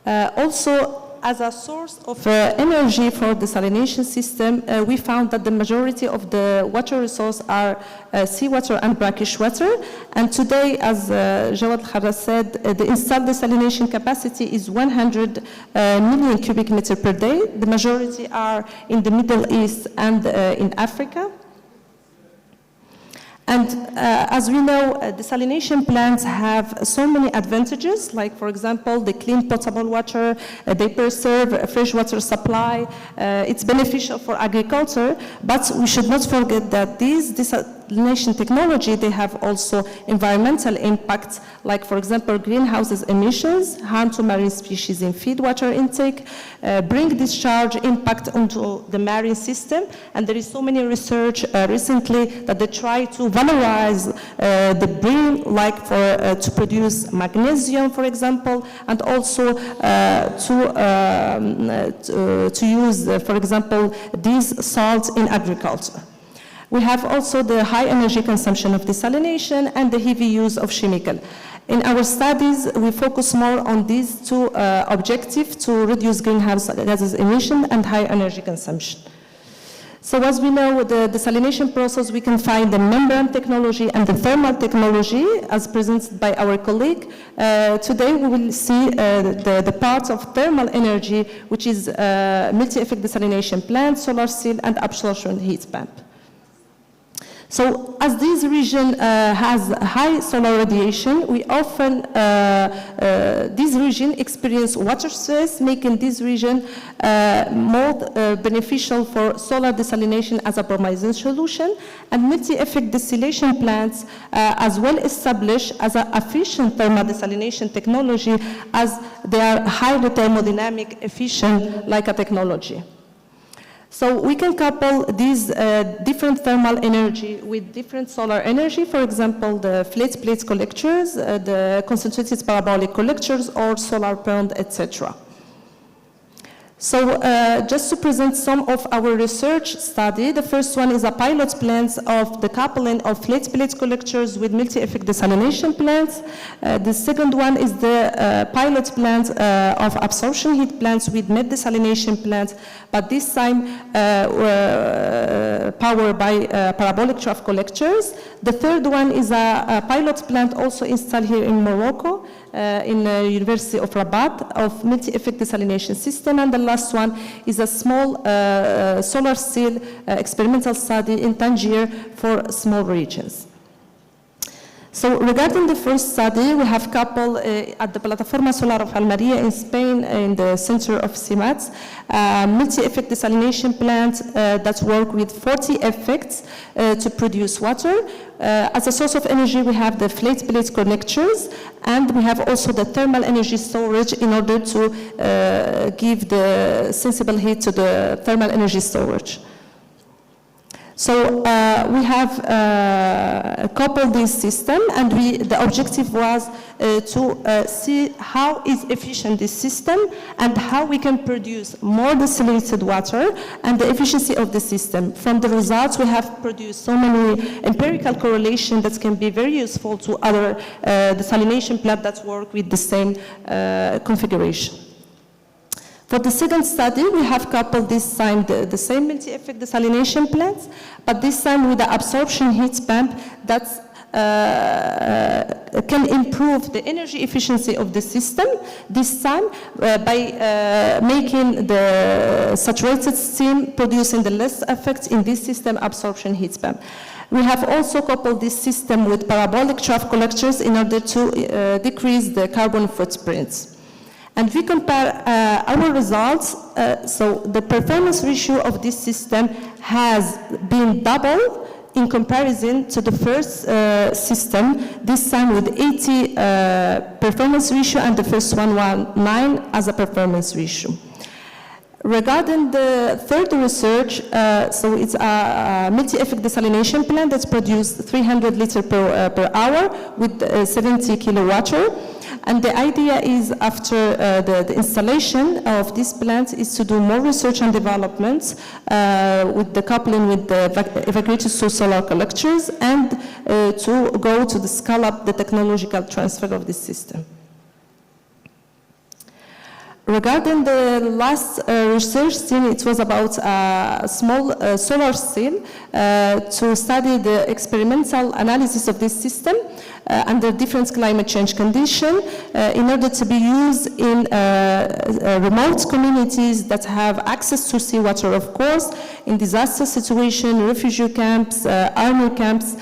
Also, as a source of energy for the desalination system, we found that the majority of the water resources are seawater and brackish water. And today, as Jawad Kharraz said, the installed desalination capacity is 100 million cubic meters per day. The majority are in the Middle East and in Africa. And as we know, desalination plants have so many advantages, like, for example, the clean potable water, they preserve a fresh water supply, it's beneficial for agriculture, but we should not forget that these desalination technology, they have also environmental impacts, like, for example, greenhouse emissions, harm to marine species in feed water intake, bring discharge impact onto the marine system, and there is so many research recently that they try to valorize the bream, like to produce magnesium, for example, and also to use, for example, these salts in agriculture. We have also the high energy consumption of desalination and the heavy use of chemical. In our studies, we focus more on these two objectives to reduce greenhouse gases emission and high energy consumption. So as we know, the desalination process, we can find the membrane technology and the thermal technology as presented by our colleague. Today we will see the parts of thermal energy, which is multi-effect desalination plant, solar cell, and absorption heat pump. So as this region has high solar radiation, we often, this region experience water stress, making this region more beneficial for solar desalination as a promising solution, and multi-effect distillation plants as well established as an efficient thermal desalination technology, as they are highly thermodynamic efficient like a technology. So we can couple these different thermal energy with different solar energy, for example, the flat plate collectors, the concentrated parabolic collectors, or solar pond, etc. So just to present some of our research study, the first one is a pilot plans of the coupling of flat plate collectors with multi-effect desalination plants. The second one is the pilot plans of absorption heat plants with mid desalination plants, but this time powered by parabolic trough collectors. The third one is a pilot plant also installed here in Morocco, in the University of Rabat, of multi-effect desalination system. And the last one is a small solar cell experimental study in Tanger for small regions. So regarding the first study, we have coupled at the Plataforma Solar of Almeria in Spain, in the center of CIMAT, multi-effect desalination plant that work with 40 effects to produce water. As a source of energy, we have the flat plate connectors, and we have also the thermal energy storage in order to give the sensible heat to the thermal energy storage. So we have coupled this system, and the objective was to see how is efficient this system and how we can produce more desalinated water and the efficiency of the system. From the results, we have produced so many empirical correlations that can be very useful to other desalination plants that work with the same configuration. For the second study, we have coupled this time the same multi-effect desalination plants, but this time with the absorption heat pump that can improve the energy efficiency of the system, this time by making the saturated steam producing the less effects in this system absorption heat pump. We have also coupled this system with parabolic trough collectors in order to decrease the carbon footprints. And we compare our results, so the performance ratio of this system has been double in comparison to the first system, this time with 80 performance ratio and the first one 9 as a performance ratio. Regarding the third research, so it's a multi-effect desalination plant that's produced 300 liters per hour with 70 kilowatt. And the idea is after the installation of this plant is to do more research and development with the coupling with the evacuated solar collectors and to go to the scale up the technological transfer of this system. Regarding the last research team, it was about a small solar cell to study the experimental analysis of this system under different climate change conditions in order to be used in remote communities that have access to seawater, of course, in disaster situations, refugee camps, army camps,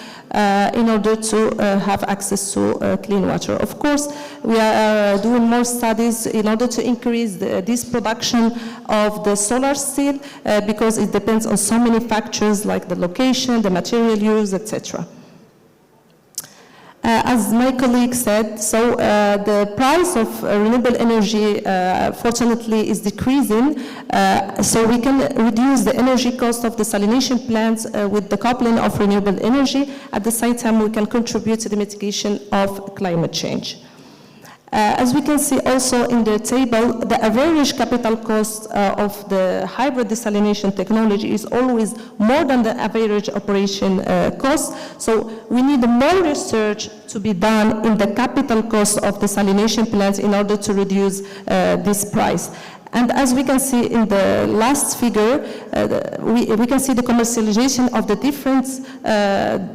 in order to have access to clean water. Of course, we are doing more studies in order to increase this production of the solar cell because it depends on so many factors like the location, the material used, etc. As my colleague said, so the price of renewable energy, fortunately, is decreasing, so we can reduce the energy cost of desalination plants with the coupling of renewable energy. At the same time, we can contribute to the mitigation of climate change. As we can see also in the table, the average capital cost of the hybrid desalination technology is always more than the average operation cost. So we need more research to be done in the capital cost of desalination plants in order to reduce this price. And as we can see in the last figure, we can see the commercialization of the different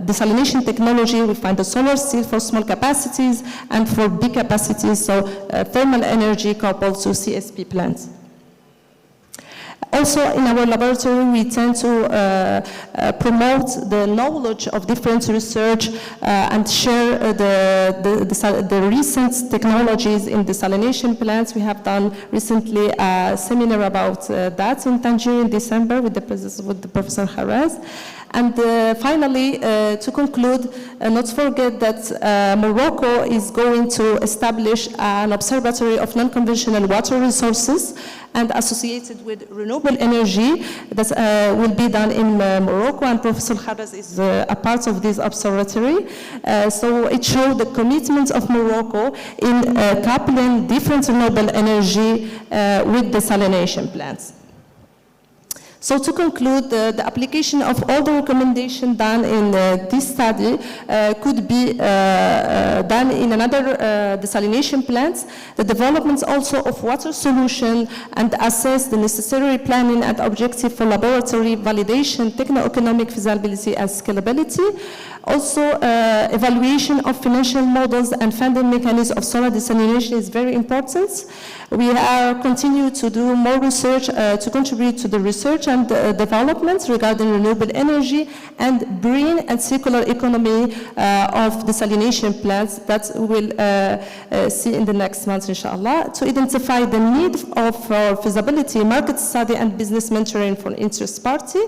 desalination technology. We find the solar steel for small capacities and for big capacities, so thermal energy coupled to CSP plants. Also, in our laboratory, we tend to promote the knowledge of different research and share the recent technologies in desalination plants. We have done recently a seminar about that in Tanger in December with the presence with the Professor Haraz. And finally, to conclude, not forget that Morocco is going to establish an observatory of non-conventional water resources and associated with renewable energy that will be done in Morocco, and Professor Haraz is a part of this observatory. So it shows the commitment of Morocco in coupling different renewable energy with desalination plants. So to conclude, the application of all the recommendations done in this study could be done in another desalination plants. The development also of water solution and assess the necessary planning and objective for laboratory validation, techno-economic feasibility and scalability. Also, evaluation of financial models and funding mechanisms of solar desalination is very important. We are continue to do more research to contribute to the research and development regarding renewable energy and green and circular economy of desalination plants that we will see in the next months, inshallah, to identify the need of feasibility, market study, and business mentoring for interest party.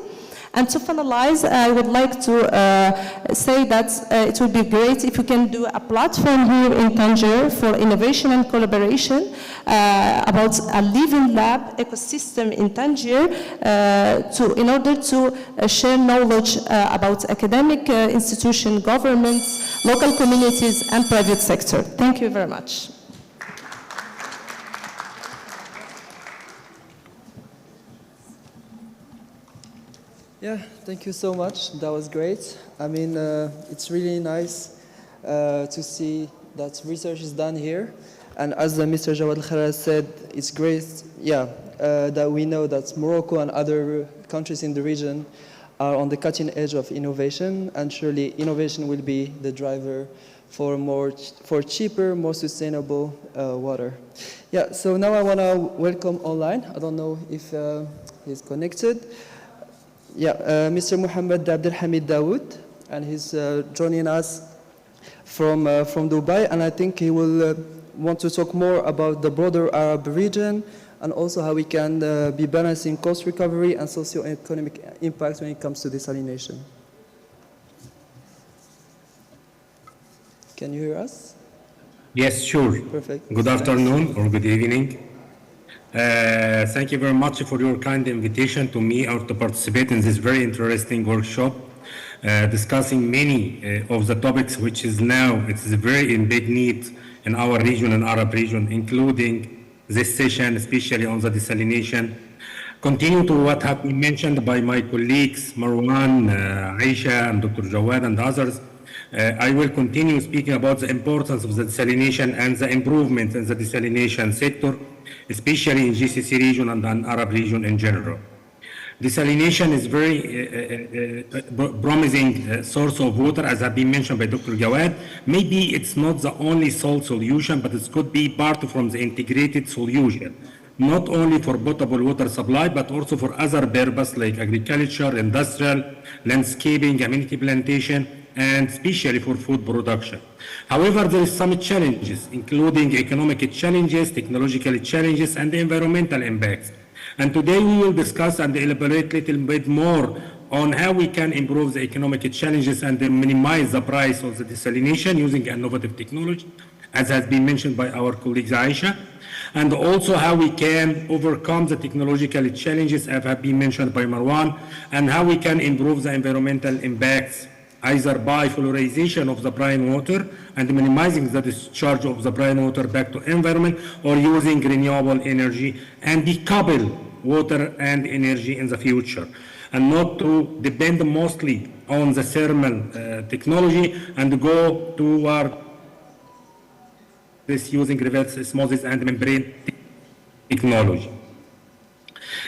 And to finalize, I would like to say that it would be great if we can do a platform here in Tanger for innovation and collaboration about a living lab ecosystem in Tanger in order to share knowledge about academic institutions, governments, local communities, and private sector. Thank you very much. Yeah, thank you so much. That was great. I mean, it's really nice to see that research is done here. And as Mr. Jawad Al-Kharaz said, it's great, that we know that Morocco and other countries in the region are on the cutting edge of innovation, and surely innovation will be the driver for cheaper, more sustainable water. Yeah, so now I want to welcome online. I don't know if he's connected. Yeah, Mr. Mohammed Abdelhamid Dawood, and he's joining us from Dubai, and I think he will want to talk more about the broader Arab region and also how we can be balancing cost recovery and socio-economic impact when it comes to desalination. Can you hear us? Yes, sure. Perfect. Good afternoon or good evening. Thank you very much for your kind invitation to me or to participate in this very interesting workshop discussing many of the topics which is now, it's a very in big need in our region and Arab region, including this session, especially on the desalination. Continue to what have been mentioned by my colleagues, Marwan, Aisha, and Dr. Jawad, and others. I will continue speaking about the importance of the desalination and the improvement in the desalination sector, especially in GCC region and the Arab region in general. Desalination is very promising source of water, as has been mentioned by Dr. Jawad. Maybe it's not the only sole solution, but it could be part from the integrated solution, not only for potable water supply, but also for other purposes like agriculture, industrial, landscaping, amenity plantation, and especially for food production. However, there is some challenges, including economic challenges, technological challenges, and environmental impacts. And today we will discuss and elaborate a little bit more on how we can improve the economic challenges and minimize the price of the desalination using innovative technology, as has been mentioned by our colleagues Aisha, and also how we can overcome the technological challenges as have been mentioned by Marwan, and how we can improve the environmental impacts, either by fluorization of the brine water and minimizing the discharge of the brine water back to environment, or using renewable energy and decouple water and energy in the future, and not to depend mostly on the thermal technology and go toward this using reverse osmosis and membrane technology.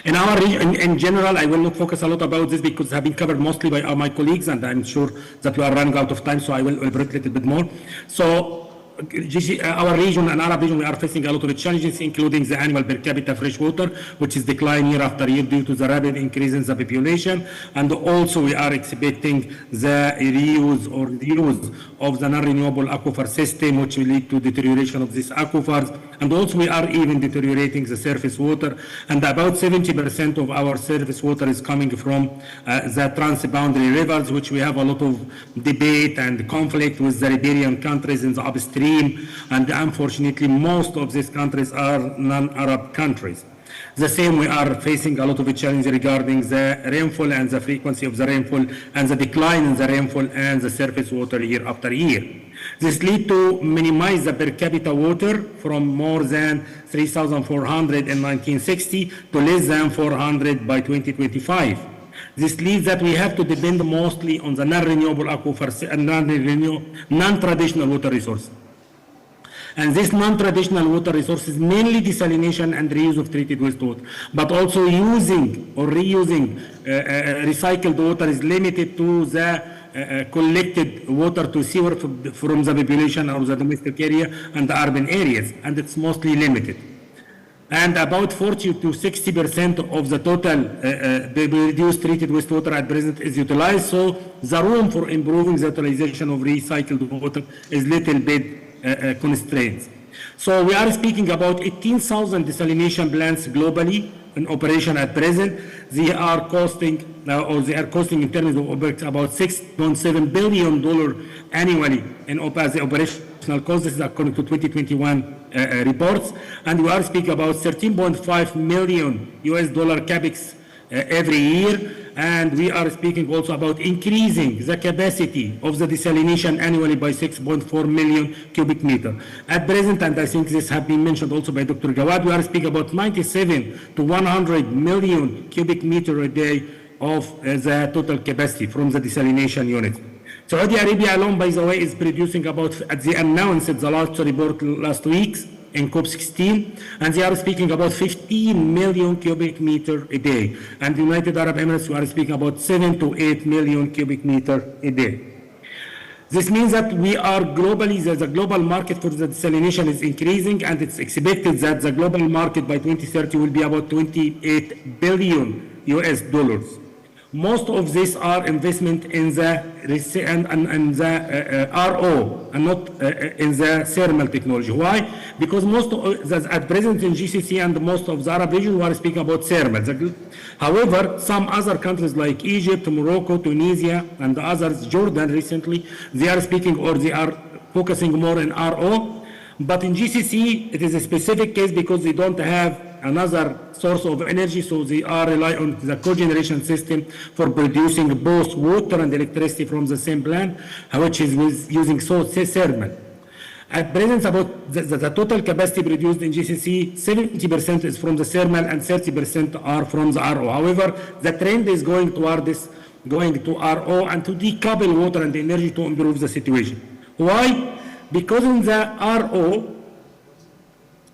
In our region, in general, I will not focus a lot about this because it has been covered mostly by my colleagues, and I'm sure that we are running out of time, so I will elaborate a little bit more. So, our region and Arab region, we are facing a lot of challenges, including the annual per capita fresh water, which is declining year after year due to the rapid increase in the population. And also we are expecting the reuse or the use of the non-renewable aquifer system, which will lead to deterioration of these aquifers. And also we are even deteriorating the surface water. And about 70% of our surface water is coming from the transboundary rivers, which we have a lot of debate and conflict with the riparian countries in the upstream. And unfortunately, most of these countries are non-Arab countries. The same, we are facing a lot of challenges regarding the rainfall and the frequency of the rainfall and the decline in the rainfall and the surface water year after year. This leads to minimize the per capita water from more than 3,400 in 1960 to less than 400 by 2025. This leads that we have to depend mostly on the non-renewable aquifers and non-traditional water resources. And this non-traditional water resources, mainly desalination and reuse of treated wastewater, but also using or reusing recycled water is limited to the collected water to sewer from the population or the domestic area and the urban areas, and it's mostly limited. And about 40 to 60% of the total reduced treated wastewater at present is utilized, so the room for improving the utilization of recycled water is little bit constraints. So we are speaking about 18,000 desalination plants globally in operation at present. They are costing in terms of OPEX about $6.7 billion annually in the operational cost. This is according to 2021 reports. And we are speaking about $13.5 million capex every year. And we are speaking also about increasing the capacity of the desalination annually by 6.4 million cubic meter. At present, and I think this has been mentioned also by Dr. Gawad, we are speaking about 97 to 100 million cubic meter a day of the total capacity from the desalination unit. Saudi Arabia alone, by the way, is producing about, as they announced the last report last week, in COP16, and they are speaking about 15 million cubic meter a day. And the United Arab Emirates, we are speaking about 7 to 8 million cubic meter a day. This means that we are globally, the global market for the desalination is increasing, and it's expected that the global market by 2030 will be about $28 billion. Most of these are investment in the RO and not in the thermal technology. Why? Because most of at present in GCC and most of the Arab region, we are speaking about thermal. However, some other countries like Egypt, Morocco, Tunisia, and others, Jordan recently, they are speaking or they are focusing more in RO. But in GCC, it is a specific case because they don't have another source of energy, so they are relying on the cogeneration system for producing both water and electricity from the same plant, which is using thermal. At present, about the total capacity produced in GCC, 70% is from the thermal and 30% are from the RO. However, the trend is going toward this, going to RO and to decouple water and energy to improve the situation. Why? Because in the RO,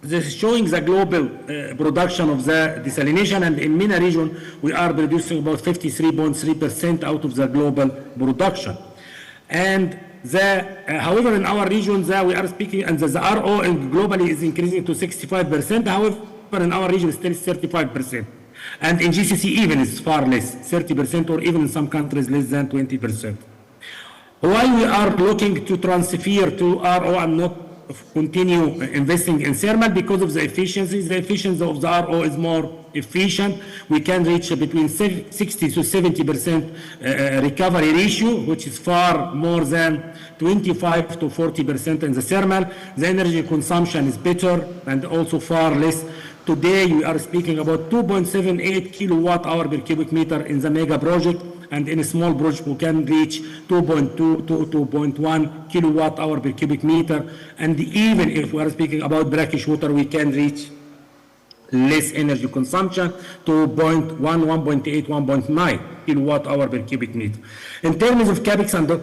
this is showing the global production of the desalination, and in MENA region, we are producing about 53.3% out of the global production. And however, in our region, we are speaking, and the RO globally is increasing to 65%. However, in our region, still 35%. And in GCC, even it's far less, 30%, or even in some countries, less than 20%. Why we are looking to transfer to RO and not continue investing in thermal? Because of the efficiency. The efficiency of the RO is more efficient. We can reach between 60 to 70% recovery ratio, which is far more than 25 to 40% in the thermal. The energy consumption is better and also far less. Today, we are speaking about 2.78 kilowatt hour per cubic meter in the mega project, and in a small project, we can reach 2.2 to 2.1 kilowatt hour per cubic meter. And even if we are speaking about brackish water, we can reach less energy consumption to 1.8, 1.9 kilowatt hour per cubic meter. In terms of capex and the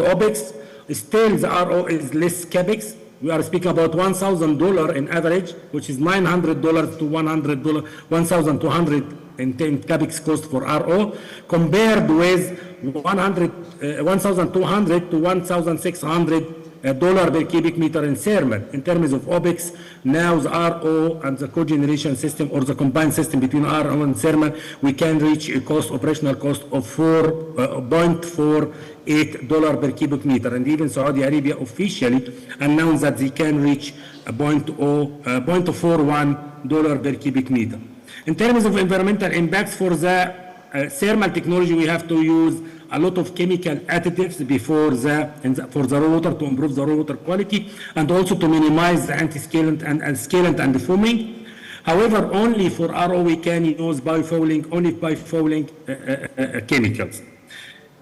OPEX, still the RO is less capex we are speaking about $1,000 in average, which is $900 to $100, 1,210 capex cost for RO, compared with $1,200 to $1,600 per cubic meter in thermal. In terms of OPEX, now the RO and the cogeneration system or the combined system between RO and thermal, we can reach a operational cost of $4.48 per cubic meter. And even Saudi Arabia officially announced that they can reach $0.41 per cubic meter. In terms of environmental impacts for the thermal technology, we have to use a lot of chemical additives for the raw water to improve the raw water quality and also to minimize the anti-scalant and scalant and defoaming. However, only for RO we can use biofouling, only biofouling chemicals.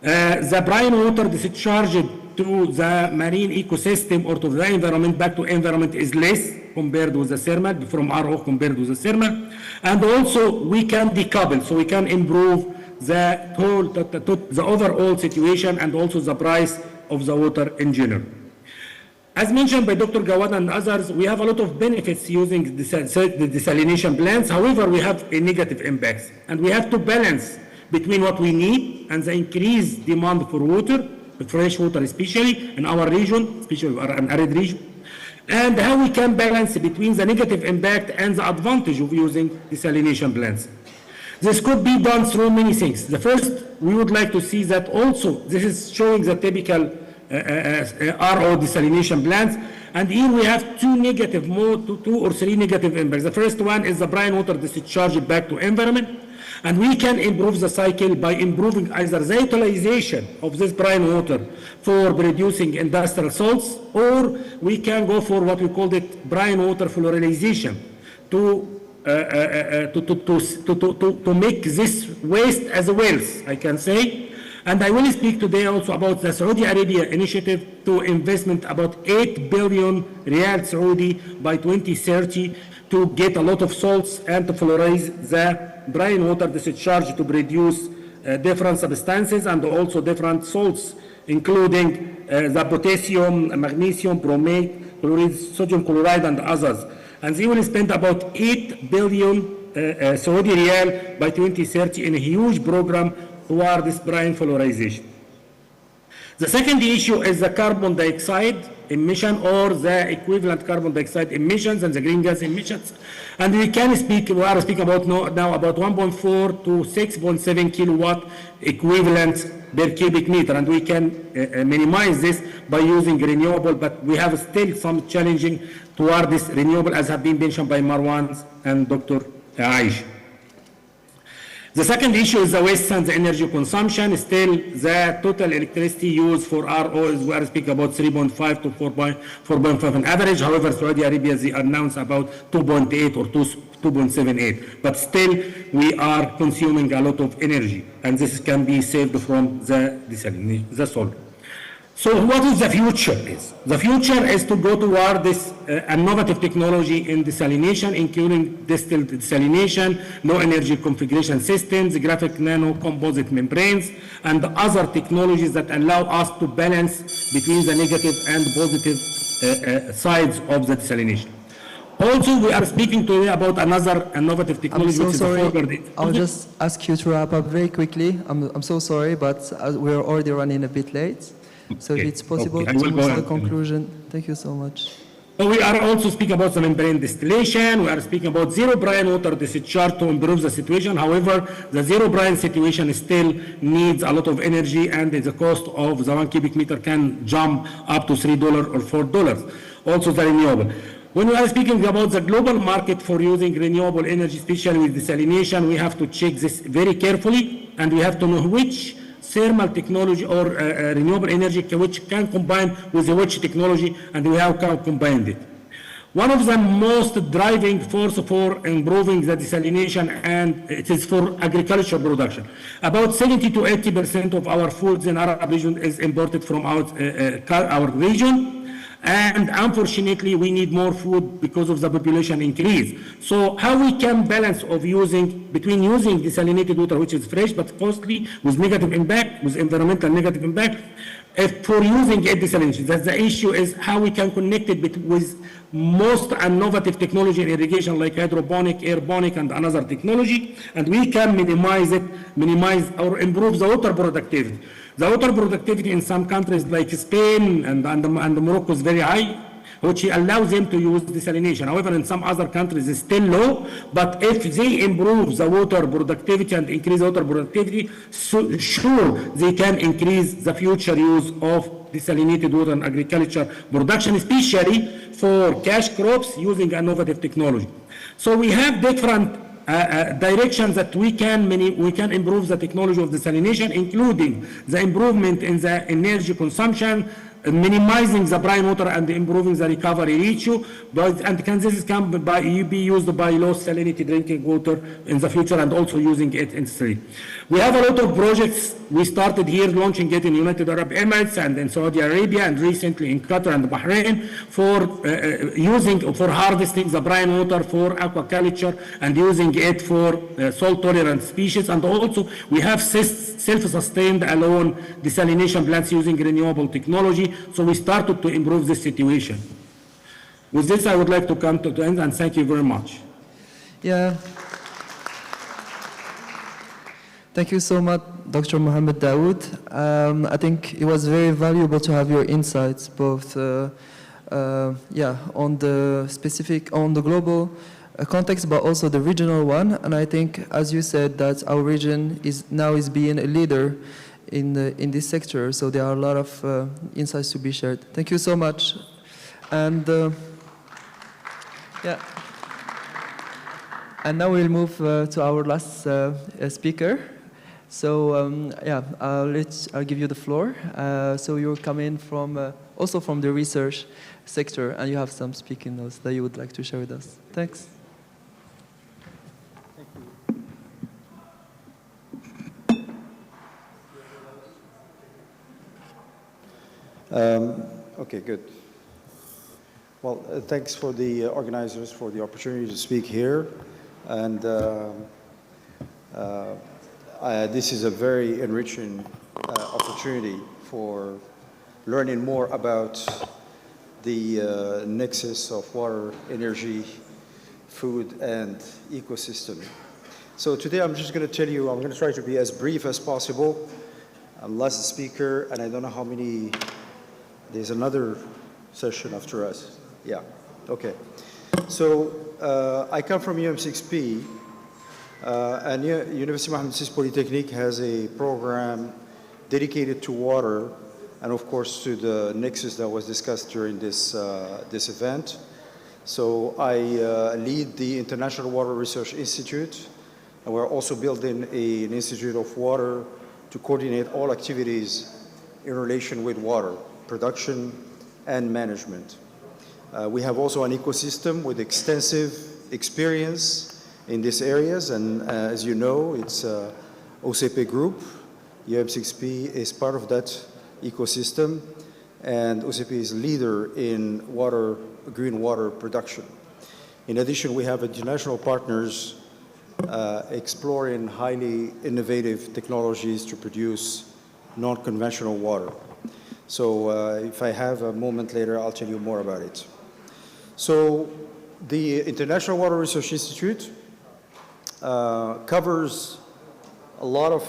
The brine water discharged to the marine ecosystem or to the environment, back to environment, is less compared with the thermal, from RO compared with the thermal. And also we can decouple, so we can improve the overall situation and also the price of the water in general. As mentioned by Dr. Gawad and others, we have a lot of benefits using the desalination plants. However, we have a negative impacts, and we have to balance between what we need and the increased demand for water, fresh water especially in our region, especially an arid region, and how we can balance between the negative impact and the advantage of using desalination plants. This could be done through many things. The first, we would like to see that also, this is showing the typical RO desalination plants, and here we have two or three negative impacts. The first one is the brine water discharged back to environment, and we can improve the cycle by improving either the utilization of this brine water for producing industrial salts, or we can go for what we called it brine water fluorization to make this waste as a wealth, I can say. And I will speak today also about the Saudi Arabia initiative to investment about 8 billion Riyal Saudi by 2030 to get a lot of salts and to fluorize the brine water discharge to produce different substances and also different salts, including the potassium, magnesium, bromate, chloride, sodium chloride, and others. And they will spend about 8 billion Saudi Riyal by 2030 in a huge program toward this brine fluorization. The second issue is the carbon dioxide emission or the equivalent carbon dioxide emissions and the green gas emissions. And we are speaking about now about 1.4 to 6.7 kilowatt equivalent per cubic meter. And we can minimize this by using renewable, but we have still some challenging toward this renewable, as have been mentioned by Marwan and Dr. Aish. The second issue is the waste and the energy consumption. Still, the total electricity used for RO is, we are speaking about 3.5 to 4.5 on average. However, Saudi Arabia, they announced about 2.8 or 2.78. But still, we are consuming a lot of energy, and this can be saved from the desalination, the salt. So what is the future is? The future is to go toward this innovative technology in desalination, including distilled desalination, low energy configuration systems, graphic nano composite membranes, and other technologies that allow us to balance between the negative and positive sides of the desalination. Also, we are speaking today about another innovative technology. I'm so which sorry. is the forward. I'll just ask you to wrap up very quickly. I'm so sorry, but we're already running a bit late. So if it's possible to move to the conclusion. Thank you so much. So we are also speaking about the membrane distillation. We are speaking about zero brine water discharge to improve the situation. However, the zero brine situation still needs a lot of energy, and the cost of the 1 cubic meter can jump up to $3 or $4. Also the renewable. When we are speaking about the global market for using renewable energy, especially with desalination, we have to check this very carefully, and we have to know which thermal technology or renewable energy which can combine with which technology, and we have combined it. One of the most driving force for improving the desalination, and it is for agriculture production. About 70 to 80% of our foods in Arab region is imported from our region. And unfortunately, we need more food because of the population increase. So how we can balance between using desalinated water, which is fresh but costly, with negative impact, with environmental negative impact, If for using air desalination, that's the issue is how we can connect it with most innovative technology in irrigation like hydroponic, aeroponic, and another technology, and we can minimize or improve the water productivity. The water productivity in some countries like Spain and Morocco is very high, which allows them to use desalination. However, in some other countries it's still low, but if they improve the water productivity and increase water productivity, so sure they can increase the future use of desalinated water in agriculture production, especially for cash crops using innovative technology. So we have different directions that we can improve the technology of desalination, including the improvement in the energy consumption, minimizing the brine water and improving the recovery ratio, and this can be used by low salinity drinking water in the future and also using it in the street. We have a lot of projects. We started here launching it in United Arab Emirates and in Saudi Arabia and recently in Qatar and Bahrain for harvesting the brine water for aquaculture and using it for salt-tolerant species. And also we have self-sustained alone desalination plants using renewable technology. So we started to improve this situation. With this, I would like to come to the end and thank you very much. Yeah. Thank you so much, Dr. Mohammed Dawood. I think it was very valuable to have your insights, both on the specific, on the global context, but also the regional one. And I think, as you said, that our region is being a leader in this sector. So there are a lot of insights to be shared. Thank you so much. And and now we'll move to our last speaker. So I'll give you the floor. So you're coming from also from the research sector, and you have some speaking notes that you would like to share with us. Thanks. Okay, good. Well, thanks for the organizers for the opportunity to speak here. And this is a very enriching opportunity for learning more about the nexus of water, energy, food, and ecosystem. So today I'm just going to tell you, I'm going to try to be as brief as possible. I'm last speaker, and I don't know how many. There's another session after us. Yeah, okay. So I come from UM6P, and University of Mohammed VI Polytechnique has a program dedicated to water, and of course to the nexus that was discussed during this event. So I lead the International Water Research Institute, and we're also building an Institute of Water to coordinate all activities in relation with water production and management. We have also an ecosystem with extensive experience in these areas, and as you know, it's OCP Group. UM6P is part of that ecosystem, and OCP is leader in green water production. In addition, we have international partners exploring highly innovative technologies to produce non-conventional water. So if I have a moment later, I'll tell you more about it. So the International Water Research Institute covers a lot of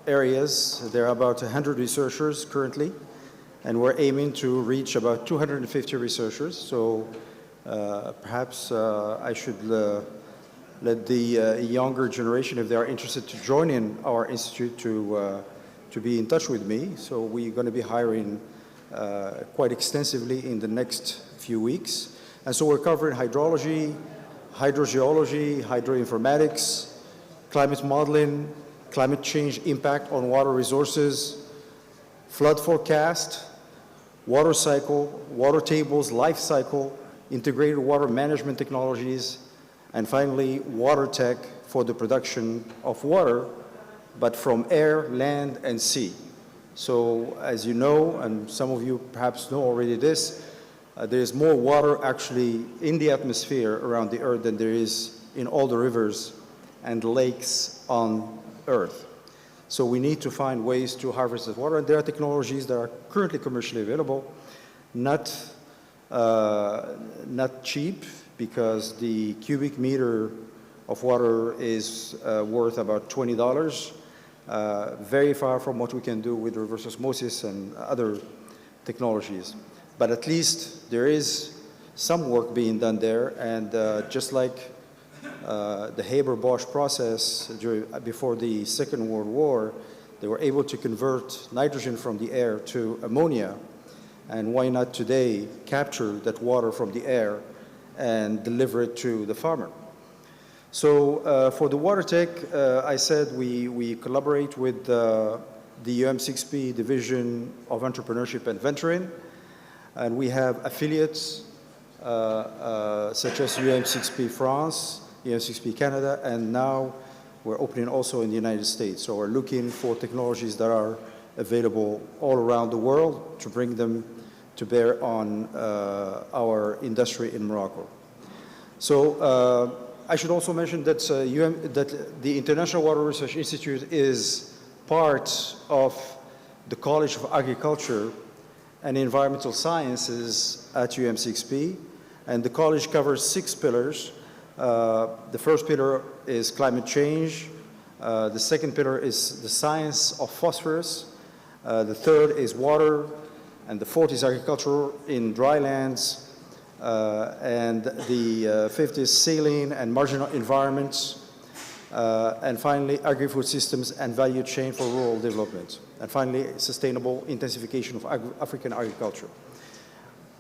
areas. There are about 100 researchers currently, and we're aiming to reach about 250 researchers. So perhaps I should let the younger generation, if they are interested to join in our institute, to be in touch with me. So we're going to be hiring quite extensively in the next few weeks. And so we're covering hydrology, hydrogeology, hydroinformatics, climate modeling, climate change impact on water resources, flood forecast, water cycle, water tables, life cycle, integrated water management technologies, and finally, water tech for the production of water, but from air, land, and sea. So as you know, and some of you perhaps know already this, there's more water actually in the atmosphere around the Earth than there is in all the rivers and lakes on Earth. So we need to find ways to harvest that water, and there are technologies that are currently commercially available, not cheap, because the cubic meter of water is worth about $20, very far from what we can do with reverse osmosis and other technologies. But at least there is some work being done there, and just like the Haber-Bosch process before the Second World War, they were able to convert nitrogen from the air to ammonia, and why not today capture that water from the air and deliver it to the farmer. So for the water tech, I said we collaborate with the UM6P Division of Entrepreneurship and Venturing, and we have affiliates such as UM6P France, UM6P Canada, and now we're opening also in the United States. So we're looking for technologies that are available all around the world to bring them to bear on our industry in Morocco. So I should also mention that, that the International Water Research Institute is part of the College of Agriculture and Environmental Sciences at UM6P, and the college covers 6 pillars. The first pillar is climate change, the second pillar is the science of phosphorus, the third is water, and the fourth is agriculture in dry lands, and the fifth is saline and marginal environments, and finally agri-food systems and value chain for rural development, and finally sustainable intensification of African agriculture.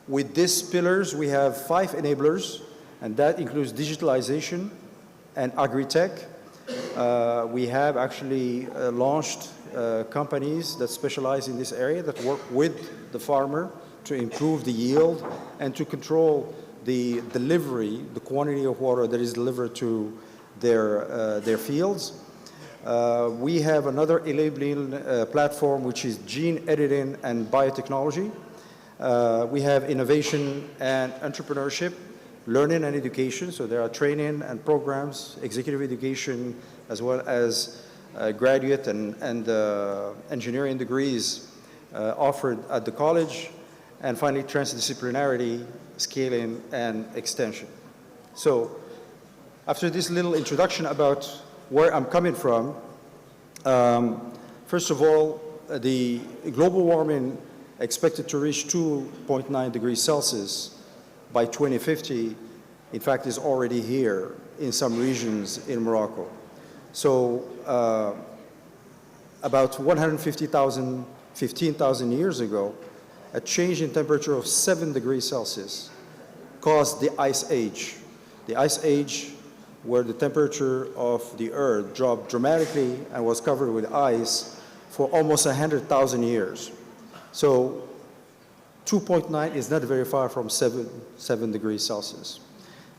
With these pillars we have 5 enablers, and that includes digitalization and agri-tech. We have actually launched companies that specialize in this area that work with the farmer to improve the yield and to control the delivery, the quantity of water that is delivered to their fields. We have another enabling platform, which is gene editing and biotechnology. We have innovation and entrepreneurship, learning and education, so there are training and programs, executive education, as well as graduate and engineering degrees offered at the college, and finally transdisciplinarity, scaling, and extension. So after this little introduction about where I'm coming from, first of all, the global warming expected to reach 2.9 degrees Celsius by 2050, in fact, is already here in some regions in Morocco. So about 15,000 years ago, a change in temperature of 7 degrees Celsius caused the Ice Age. The Ice Age, where the temperature of the Earth dropped dramatically and was covered with ice for almost 100,000 years. So 2.9 is not very far from 7 degrees Celsius.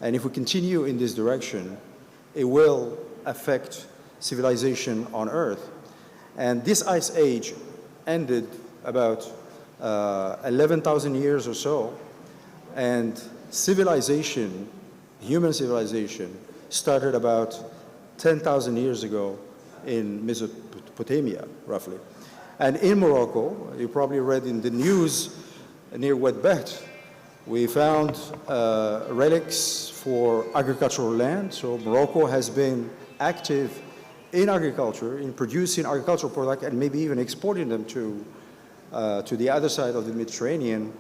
And if we continue in this direction, it will affect civilization on Earth. And this Ice Age ended about 11,000 years or so, and civilization, human civilization, started about 10,000 years ago in Mesopotamia, roughly. And in Morocco, you probably read in the news near Ouadbet, we found relics for agricultural land. So Morocco has been active in agriculture, in producing agricultural products, and maybe even exporting them to the other side of the Mediterranean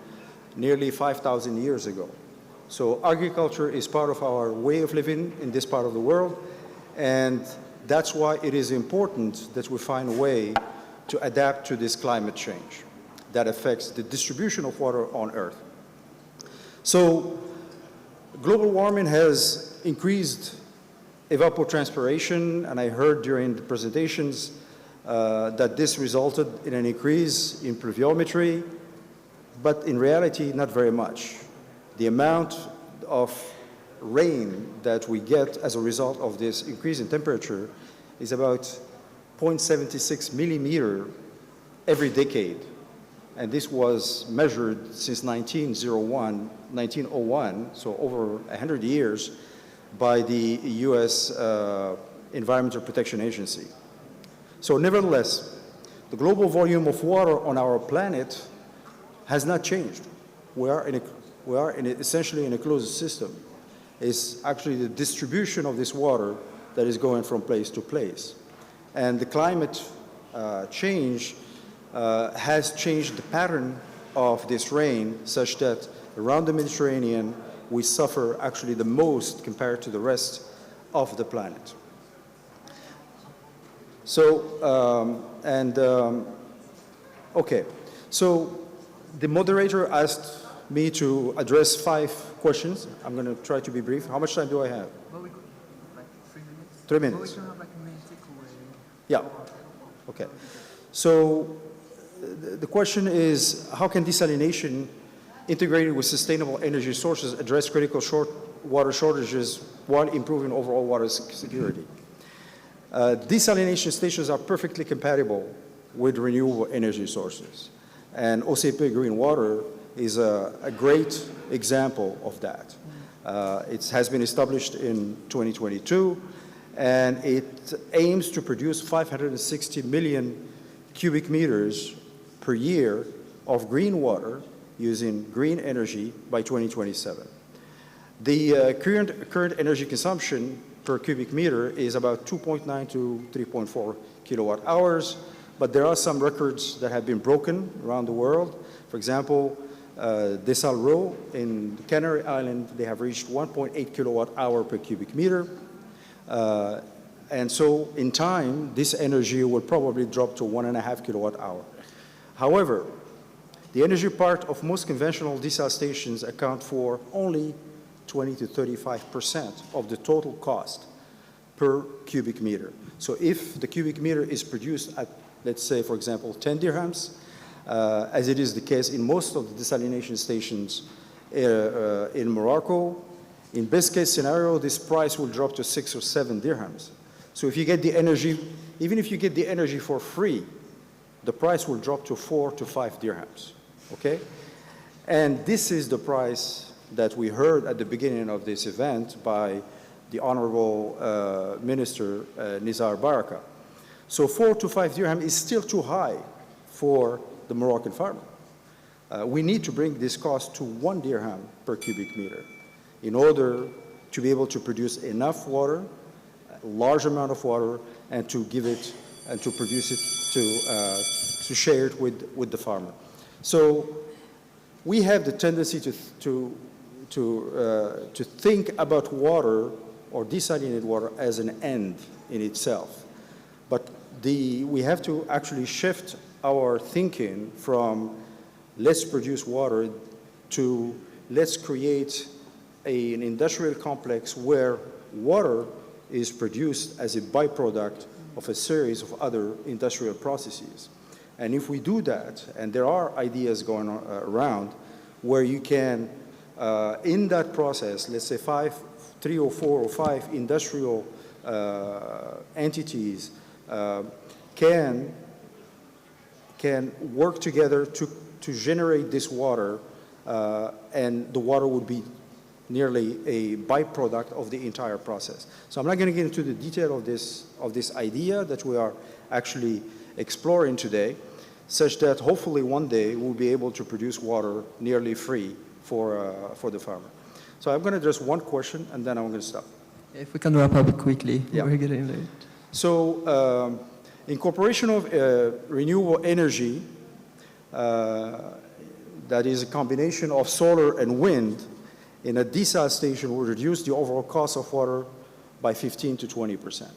nearly 5,000 years ago. So agriculture is part of our way of living in this part of the world, and that's why it is important that we find a way to adapt to this climate change that affects the distribution of water on Earth. So global warming has increased evapotranspiration, and I heard during the presentations that this resulted in an increase in pluviometry, but in reality, not very much. The amount of rain that we get as a result of this increase in temperature is about 0.76 millimeter every decade. And this was measured since 1901, so over 100 years, by the US Environmental Protection Agency. So nevertheless, the global volume of water on our planet has not changed. We are essentially in a closed system. It's actually the distribution of this water that is going from place to place. And the climate change has changed the pattern of this rain such that around the Mediterranean, we suffer actually the most compared to the rest of the planet. So, okay. So the moderator asked me to address 5 questions. I'm going to try to be brief. How much time do I have? Well, we could, like 3 minutes. 3 minutes. Well, we can have like a main takeaway. Yeah. Okay. So the question is, how can desalination integrated with sustainable energy sources address critical water shortages while improving overall water security? Desalination stations are perfectly compatible with renewable energy sources. And OCP Green Water is a great example of that. It has been established in 2022, and it aims to produce 560 million cubic meters per year of green water using green energy by 2027. The current energy consumption per cubic meter is about 2.9 to 3.4 kilowatt hours, but there are some records that have been broken around the world. For example, Desalination in the Canary Island, they have reached 1.8 kilowatt hour per cubic meter. And so in time, this energy will probably drop to 1.5 kilowatt hour. However, the energy part of most conventional desal stations account for only 20 to 35% of the total cost per cubic meter. So if the cubic meter is produced at, let's say, for example, 10 dirhams, as it is the case in most of the desalination stations in Morocco, in best case scenario, this price will drop to 6 or 7 dirhams. So if you get the energy, even if you get the energy for free, the price will drop to 4 to 5 dirhams, okay? And this is the price that we heard at the beginning of this event by the Honorable Minister Nizar Baraka. So 4 to 5 dirham is still too high for the Moroccan farmer. We need to bring this cost to 1 dirham per cubic meter in order to be able to produce enough water, a large amount of water, and to give it and to produce it, to share it with the farmer. So we have the tendency to think about water or desalinated water as an end in itself. But we have to actually shift our thinking from let's produce water to let's create an industrial complex where water is produced as a byproduct of a series of other industrial processes. And if we do that, and there are ideas going on, around where you can, in that process, let's say 3 or 4 or 5 industrial entities can work together to generate this water, and the water would be nearly a byproduct of the entire process. So I'm not going to get into the detail of this idea that we are actually exploring today, such that hopefully one day we'll be able to produce water nearly free for the farmer. So I'm going to address one question, and then I'm going to stop. If we can wrap up quickly, yeah. We're getting late. So incorporation of renewable energy, that is a combination of solar and wind, in a desal station will reduce the overall cost of water by 15 to 20%.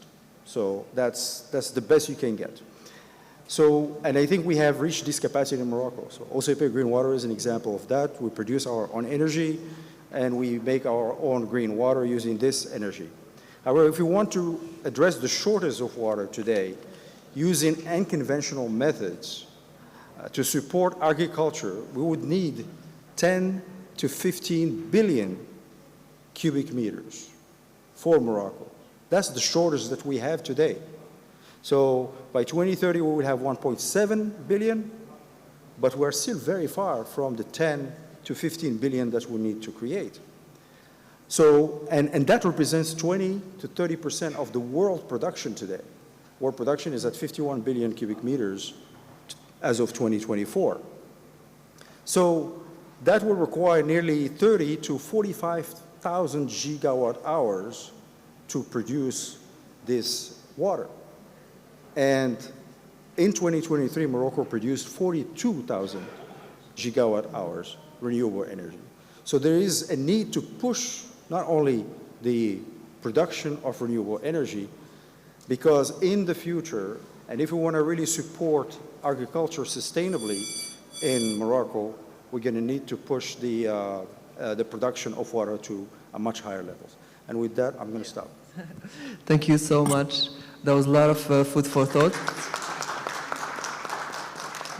So that's the best you can get. So, and I think we have reached this capacity in Morocco. So OCP Green Water is an example of that. We produce our own energy, and we make our own green water using this energy. However, if we want to address the shortage of water today using unconventional methods to support agriculture, we would need 10 to 15 billion cubic meters for Morocco. That's the shortage that we have today. So by 2030, we will have 1.7 billion, but we're still very far from the 10 to 15 billion that we need to create. So, and that represents 20 to 30% of the world production today. World production is at 51 billion cubic meters as of 2024. So that will require nearly 30 to 45,000 gigawatt hours to produce this water. And in 2023, Morocco produced 42,000 gigawatt hours renewable energy. So there is a need to push not only the production of renewable energy, because in the future, and if we want to really support agriculture sustainably in Morocco, we're going to need to push the production of water to a much higher level. And with that, I'm going to stop. Thank you so much. That was a lot of food for thought.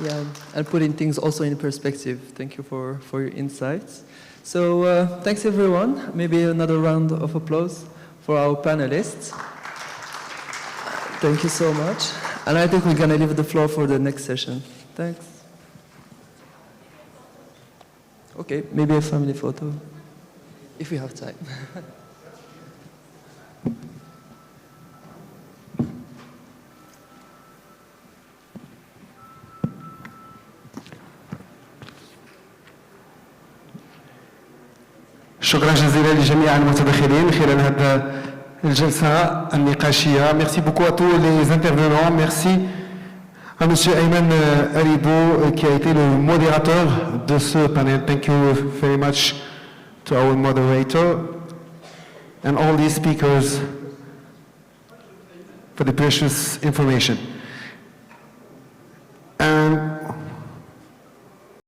Yeah, and putting things also in perspective. Thank you for your insights. So thanks everyone. Maybe another round of applause for our panelists. Thank you so much. And I think we're going to leave the floor for the next session. Thanks. Okay, maybe a family photo, if we have time. شكرا جزيلا لجميع المتدخلين خلال هذه الجلسة النقاشية. Merci beaucoup à tous les intervenants. Merci à Monsieur Ayman Haribo qui a été le modérateur de ce panel. Thank you very much to our moderator and all these speakers for the precious information.